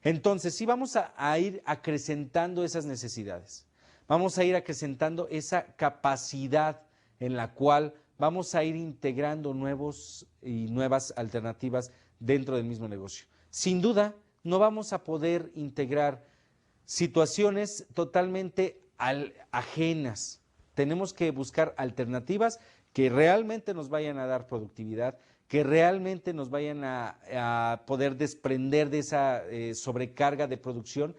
Speaker 1: Entonces, sí vamos a ir acrecentando esas necesidades, vamos a ir acrecentando esa capacidad en la cual vamos a ir integrando nuevos y nuevas alternativas dentro del mismo negocio. Sin duda, no vamos a poder integrar situaciones totalmente ajenas. Tenemos que buscar alternativas que realmente nos vayan a dar productividad, que realmente nos vayan a poder desprender de esa sobrecarga de producción,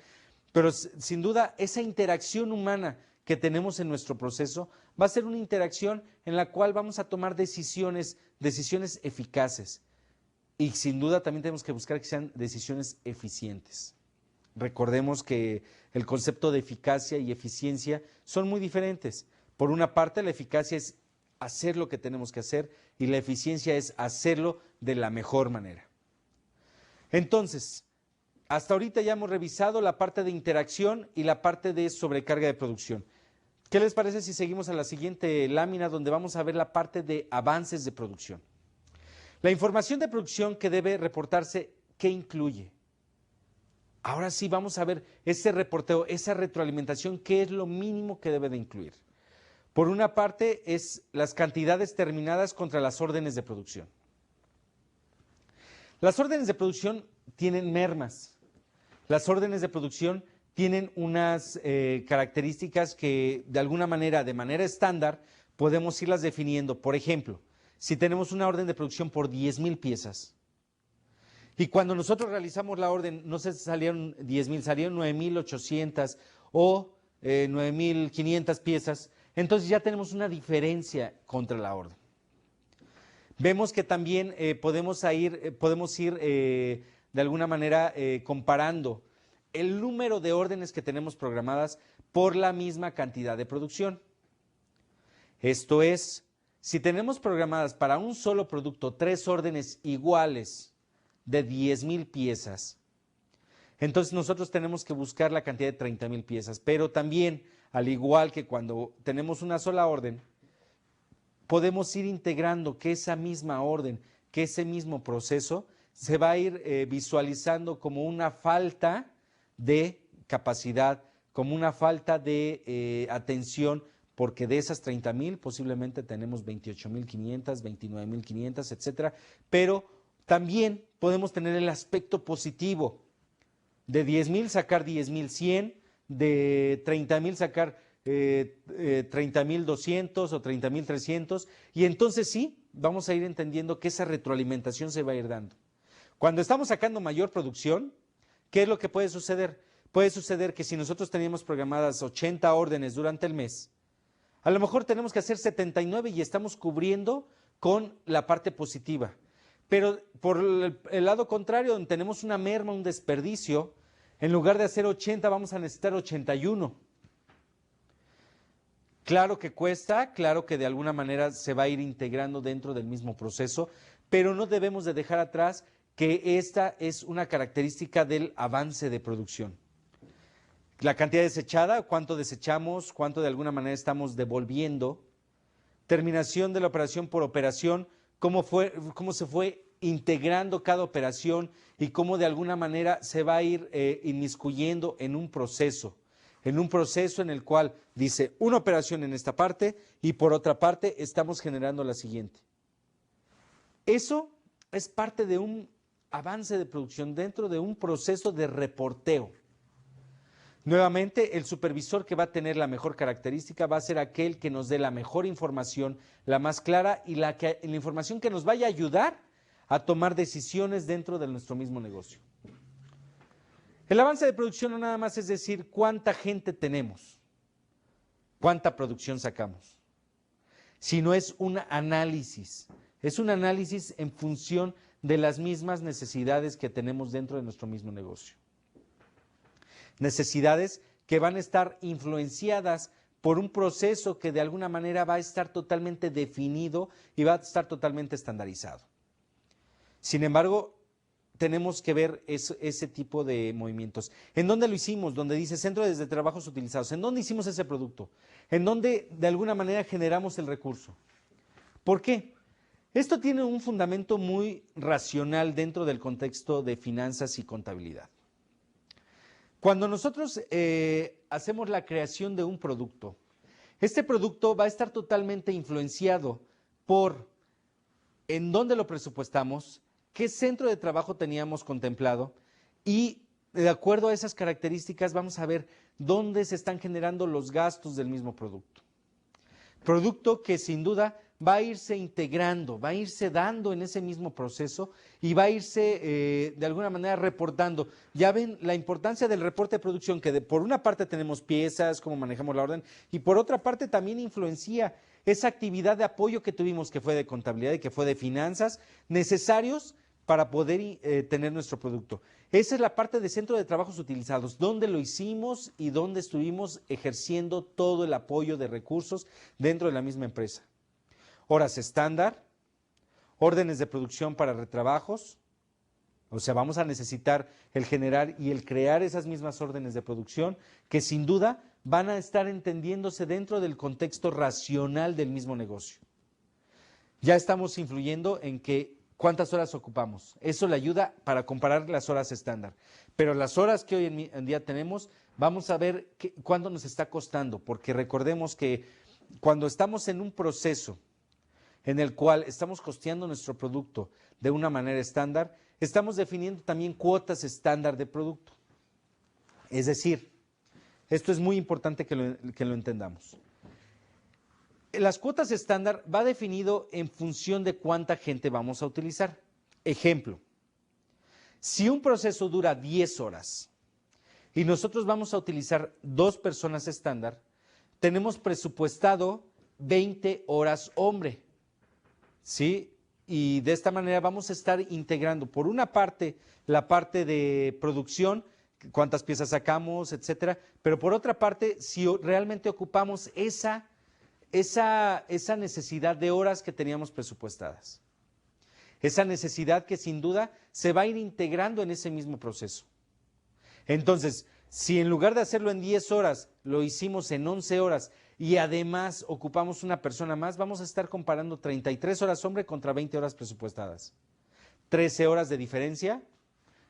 Speaker 1: pero sin duda esa interacción humana que tenemos en nuestro proceso va a ser una interacción en la cual vamos a tomar decisiones eficaces y sin duda también tenemos que buscar que sean decisiones eficientes. Recordemos que el concepto de eficacia y eficiencia son muy diferentes. Por una parte, la eficacia es hacer lo que tenemos que hacer y la eficiencia es hacerlo de la mejor manera. Entonces, hasta ahorita ya hemos revisado la parte de interacción y la parte de sobrecarga de producción. ¿Qué les parece si seguimos a la siguiente lámina donde vamos a ver la parte de avances de producción? La información de producción que debe reportarse, ¿qué incluye? Ahora sí vamos a ver ese reporteo, esa retroalimentación, ¿qué es lo mínimo que debe de incluir? Por una parte es las cantidades terminadas contra las órdenes de producción. Las órdenes de producción tienen mermas. Las órdenes de producción tienen unas características que de alguna manera, de manera estándar, podemos irlas definiendo. Por ejemplo, si tenemos una orden de producción por 10,000 piezas y cuando nosotros realizamos la orden no se salieron 10,000, salieron 9,800 o 9,500 piezas, entonces ya tenemos una diferencia contra la orden. Vemos que también podemos ir de alguna manera comparando el número de órdenes que tenemos programadas por la misma cantidad de producción. Esto es, si tenemos programadas para un solo producto 3 órdenes iguales de 10,000 piezas, entonces nosotros tenemos que buscar la cantidad de 30,000 piezas, pero también, al igual que cuando tenemos una sola orden, podemos ir integrando que esa misma orden, que ese mismo proceso se va a ir visualizando como una falta de capacidad, como una falta de atención, porque de esas 30,000 posiblemente tenemos 28,500, 29,500, etcétera, pero también podemos tener el aspecto positivo. De 10,000 sacar 10,100, de 30,000 sacar 30,200 o 30,300 y entonces sí, vamos a ir entendiendo que esa retroalimentación se va a ir dando. Cuando estamos sacando mayor producción, ¿qué es lo que puede suceder? Puede suceder que si nosotros teníamos programadas 80 órdenes durante el mes, a lo mejor tenemos que hacer 79 y estamos cubriendo con la parte positiva. Pero por el lado contrario, donde tenemos una merma, un desperdicio, en lugar de hacer 80 vamos a necesitar 81. Claro que cuesta, claro que de alguna manera se va a ir integrando dentro del mismo proceso, pero no debemos de dejar atrás que esta es una característica del avance de producción. La cantidad desechada, cuánto desechamos, cuánto de alguna manera estamos devolviendo, terminación de la operación por operación, cómo se fue integrando cada operación y cómo de alguna manera se va a ir inmiscuyendo en un proceso en el cual dice una operación en esta parte y por otra parte estamos generando la siguiente. Eso es parte de un avance de producción dentro de un proceso de reporteo. Nuevamente, el supervisor que va a tener la mejor característica va a ser aquel que nos dé la mejor información, la más clara y la información que nos vaya a ayudar a tomar decisiones dentro de nuestro mismo negocio. El avance de producción no nada más es decir cuánta gente tenemos, cuánta producción sacamos, sino es un análisis en función de las mismas necesidades que tenemos dentro de nuestro mismo negocio. Necesidades que van a estar influenciadas por un proceso que de alguna manera va a estar totalmente definido y va a estar totalmente estandarizado. Sin embargo, tenemos que ver ese tipo de movimientos. ¿En dónde lo hicimos? Donde dice centro de trabajos utilizados. ¿En dónde hicimos ese producto? ¿En dónde de alguna manera generamos el recurso? ¿Por qué? Esto tiene un fundamento muy racional dentro del contexto de finanzas y contabilidad. Cuando nosotros hacemos la creación de un producto, este producto va a estar totalmente influenciado por en dónde lo presupuestamos, qué centro de trabajo teníamos contemplado y de acuerdo a esas características vamos a ver dónde se están generando los gastos del mismo producto. Producto que sin duda va a irse integrando, va a irse dando en ese mismo proceso y va a irse de alguna manera reportando. Ya ven la importancia del reporte de producción, que por una parte tenemos piezas, cómo manejamos la orden, y por otra parte también influencia esa actividad de apoyo que tuvimos, que fue de contabilidad y que fue de finanzas, necesarios para poder tener nuestro producto. Esa es la parte de centro de trabajos utilizados, donde lo hicimos y donde estuvimos ejerciendo todo el apoyo de recursos dentro de la misma empresa. Horas estándar, órdenes de producción para retrabajos, o sea, vamos a necesitar el generar y el crear esas mismas órdenes de producción que sin duda van a estar entendiéndose dentro del contexto racional del mismo negocio. Ya estamos influyendo en que cuántas horas ocupamos. Eso le ayuda para comparar las horas estándar. Pero las horas que hoy en día tenemos, vamos a ver cuánto nos está costando, porque recordemos que cuando estamos en un proceso en el cual estamos costeando nuestro producto de una manera estándar, estamos definiendo también cuotas estándar de producto. Es decir, esto es muy importante que lo entendamos. Las cuotas estándar va definido en función de cuánta gente vamos a utilizar. Ejemplo, si un proceso dura 10 horas y nosotros vamos a utilizar 2 personas estándar, tenemos presupuestado 20 horas hombre, ¿sí? Y de esta manera vamos a estar integrando, por una parte, la parte de producción, cuántas piezas sacamos, etcétera, pero por otra parte, si realmente ocupamos esa necesidad de horas que teníamos presupuestadas. Esa necesidad que sin duda se va a ir integrando en ese mismo proceso. Entonces, si en lugar de hacerlo en 10 horas, lo hicimos en 11 horas y además ocupamos una persona más, vamos a estar comparando 33 horas hombre contra 20 horas presupuestadas. 13 horas de diferencia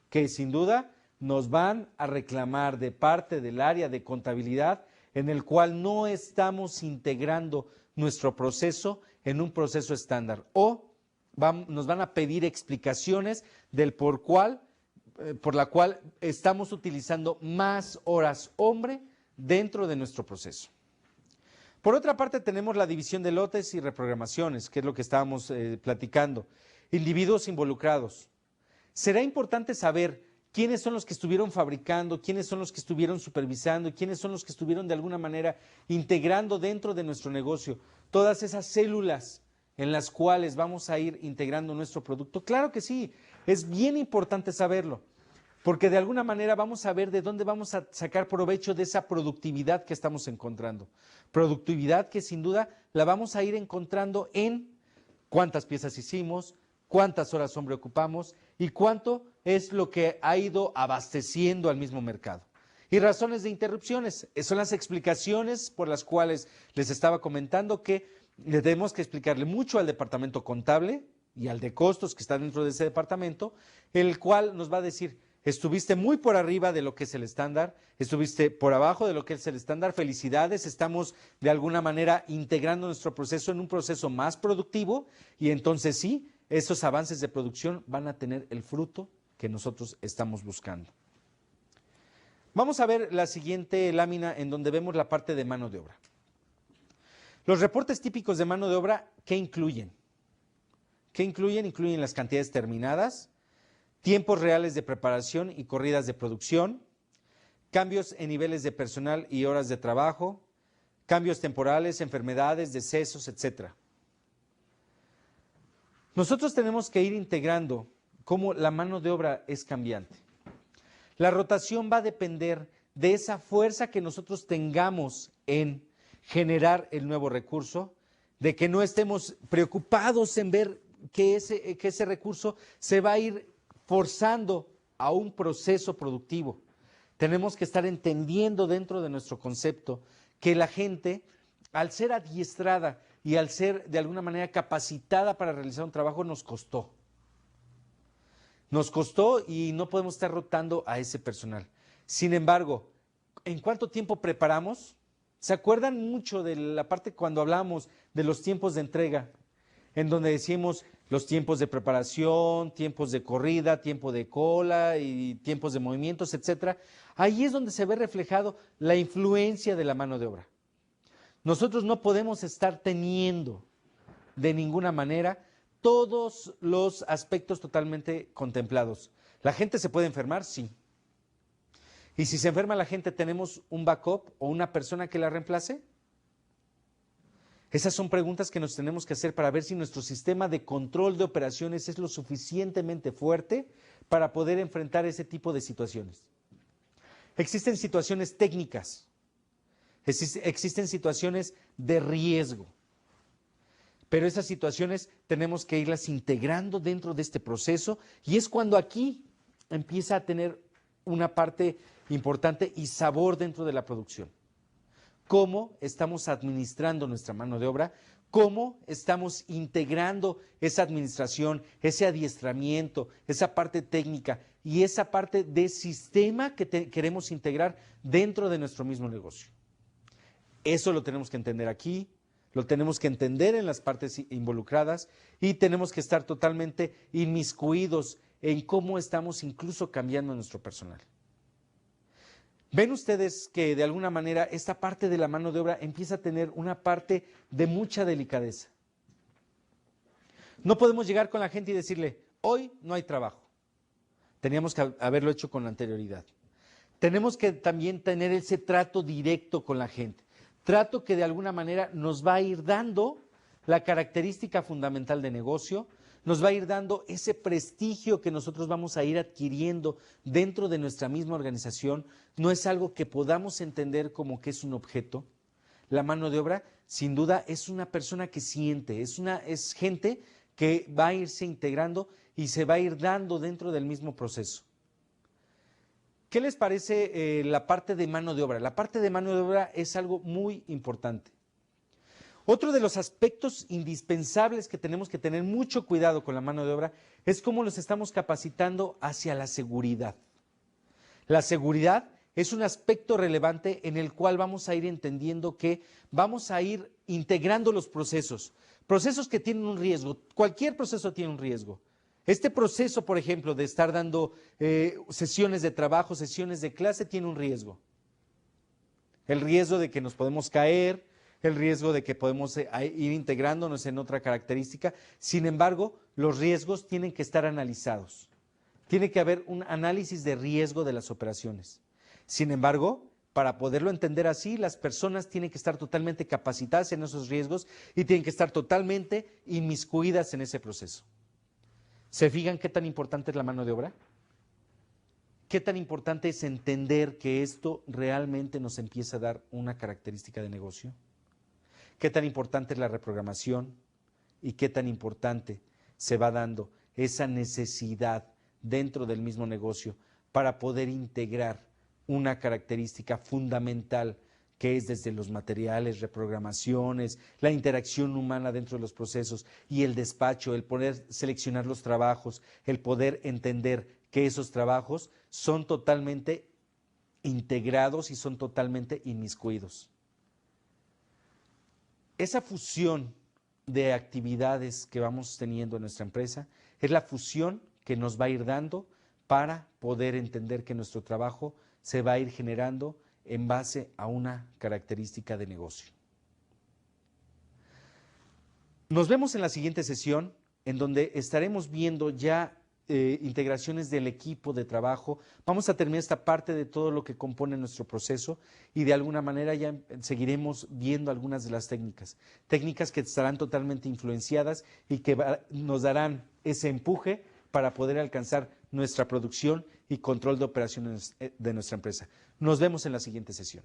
Speaker 1: que sin duda nos van a reclamar de parte del área de contabilidad en el cual no estamos integrando nuestro proceso en un proceso estándar o nos van a pedir explicaciones del por la cual estamos utilizando más horas hombre dentro de nuestro proceso. Por otra parte tenemos la división de lotes y reprogramaciones, que es lo que estábamos platicando. Individuos involucrados. Será importante saber quiénes son los que estuvieron fabricando, quiénes son los que estuvieron supervisando y quiénes son los que estuvieron de alguna manera integrando dentro de nuestro negocio todas esas células en las cuales vamos a ir integrando nuestro producto. Claro que sí, es bien importante saberlo, porque de alguna manera vamos a ver de dónde vamos a sacar provecho de esa productividad que estamos encontrando. Productividad que sin duda la vamos a ir encontrando en cuántas piezas hicimos, cuántas horas hombre ocupamos y cuánto es lo que ha ido abasteciendo al mismo mercado. Y razones de interrupciones, son las explicaciones por las cuales les estaba comentando que le tenemos que explicarle mucho al departamento contable y al de costos que está dentro de ese departamento, el cual nos va a decir, estuviste muy por arriba de lo que es el estándar, estuviste por abajo de lo que es el estándar, felicidades, estamos de alguna manera integrando nuestro proceso en un proceso más productivo y entonces sí, esos avances de producción van a tener el fruto que nosotros estamos buscando. Vamos a ver la siguiente lámina en donde vemos la parte de mano de obra. Los reportes típicos de mano de obra, ¿qué incluyen? ¿Qué incluyen? Incluyen las cantidades terminadas, tiempos reales de preparación y corridas de producción, cambios en niveles de personal y horas de trabajo, cambios temporales, enfermedades, decesos, etc. Nosotros tenemos que ir integrando cómo la mano de obra es cambiante. La rotación va a depender de esa fuerza que nosotros tengamos en generar el nuevo recurso, de que no estemos preocupados en ver que ese recurso se va a ir forzando a un proceso productivo. Tenemos que estar entendiendo dentro de nuestro concepto que la gente, al ser adiestrada y al ser de alguna manera capacitada para realizar un trabajo, nos costó. Nos costó y no podemos estar rotando a ese personal. Sin embargo, ¿en cuánto tiempo preparamos? ¿Se acuerdan mucho de la parte cuando hablábamos de los tiempos de entrega? En donde decimos los tiempos de preparación, tiempos de corrida, tiempo de cola y tiempos de movimientos, etcétera. Ahí es donde se ve reflejado la influencia de la mano de obra. Nosotros no podemos estar teniendo de ninguna manera todos los aspectos totalmente contemplados. ¿La gente se puede enfermar? Sí. ¿Y si se enferma la gente, tenemos un backup o una persona que la reemplace? Esas son preguntas que nos tenemos que hacer para ver si nuestro sistema de control de operaciones es lo suficientemente fuerte para poder enfrentar ese tipo de situaciones. Existen situaciones técnicas, existen situaciones de riesgo, pero esas situaciones tenemos que irlas integrando dentro de este proceso y es cuando aquí empieza a tener una parte importante y sabor dentro de la producción. Cómo estamos administrando nuestra mano de obra, cómo estamos integrando esa administración, ese adiestramiento, esa parte técnica y esa parte de sistema que queremos integrar dentro de nuestro mismo negocio. Eso lo tenemos que entender aquí, lo tenemos que entender en las partes involucradas y tenemos que estar totalmente inmiscuidos en cómo estamos incluso cambiando nuestro personal. ¿Ven ustedes que de alguna manera esta parte de la mano de obra empieza a tener una parte de mucha delicadeza? No podemos llegar con la gente y decirle, hoy no hay trabajo. Teníamos que haberlo hecho con anterioridad. Tenemos que también tener ese trato directo con la gente. Trato que de alguna manera nos va a ir dando la característica fundamental de negocio, nos va a ir dando ese prestigio que nosotros vamos a ir adquiriendo dentro de nuestra misma organización. No es algo que podamos entender como que es un objeto. La mano de obra, sin duda, es una persona que siente, es gente que va a irse integrando y se va a ir dando dentro del mismo proceso. ¿Qué les parece la parte de mano de obra? La parte de mano de obra es algo muy importante. Otro de los aspectos indispensables que tenemos que tener mucho cuidado con la mano de obra es cómo los estamos capacitando hacia la seguridad. La seguridad es un aspecto relevante en el cual vamos a ir entendiendo que vamos a ir integrando los procesos que tienen un riesgo. Cualquier proceso tiene un riesgo. Este proceso, por ejemplo, de estar dando sesiones de trabajo, sesiones de clase, tiene un riesgo. El riesgo de que nos podemos caer, el riesgo de que podemos ir integrándonos en otra característica. Sin embargo, los riesgos tienen que estar analizados. Tiene que haber un análisis de riesgo de las operaciones. Sin embargo, para poderlo entender así, las personas tienen que estar totalmente capacitadas en esos riesgos y tienen que estar totalmente inmiscuidas en ese proceso. ¿Se fijan qué tan importante es la mano de obra? ¿Qué tan importante es entender que esto realmente nos empieza a dar una característica de negocio? ¿Qué tan importante es la reprogramación? ¿Y qué tan importante se va dando esa necesidad dentro del mismo negocio para poder integrar una característica fundamental que es desde los materiales, reprogramaciones, la interacción humana dentro de los procesos y el despacho, el poder seleccionar los trabajos, el poder entender que esos trabajos son totalmente integrados y son totalmente inmiscuidos? Esa fusión de actividades que vamos teniendo en nuestra empresa es la fusión que nos va a ir dando para poder entender que nuestro trabajo se va a ir generando en base a una característica de negocio. Nos vemos en la siguiente sesión, en donde estaremos viendo ya integraciones del equipo de trabajo. Vamos a terminar esta parte de todo lo que compone nuestro proceso y de alguna manera ya seguiremos viendo algunas de las técnicas que estarán totalmente influenciadas y que nos darán ese empuje para poder alcanzar nuestra producción y control de operaciones de nuestra empresa. Nos vemos en la siguiente sesión.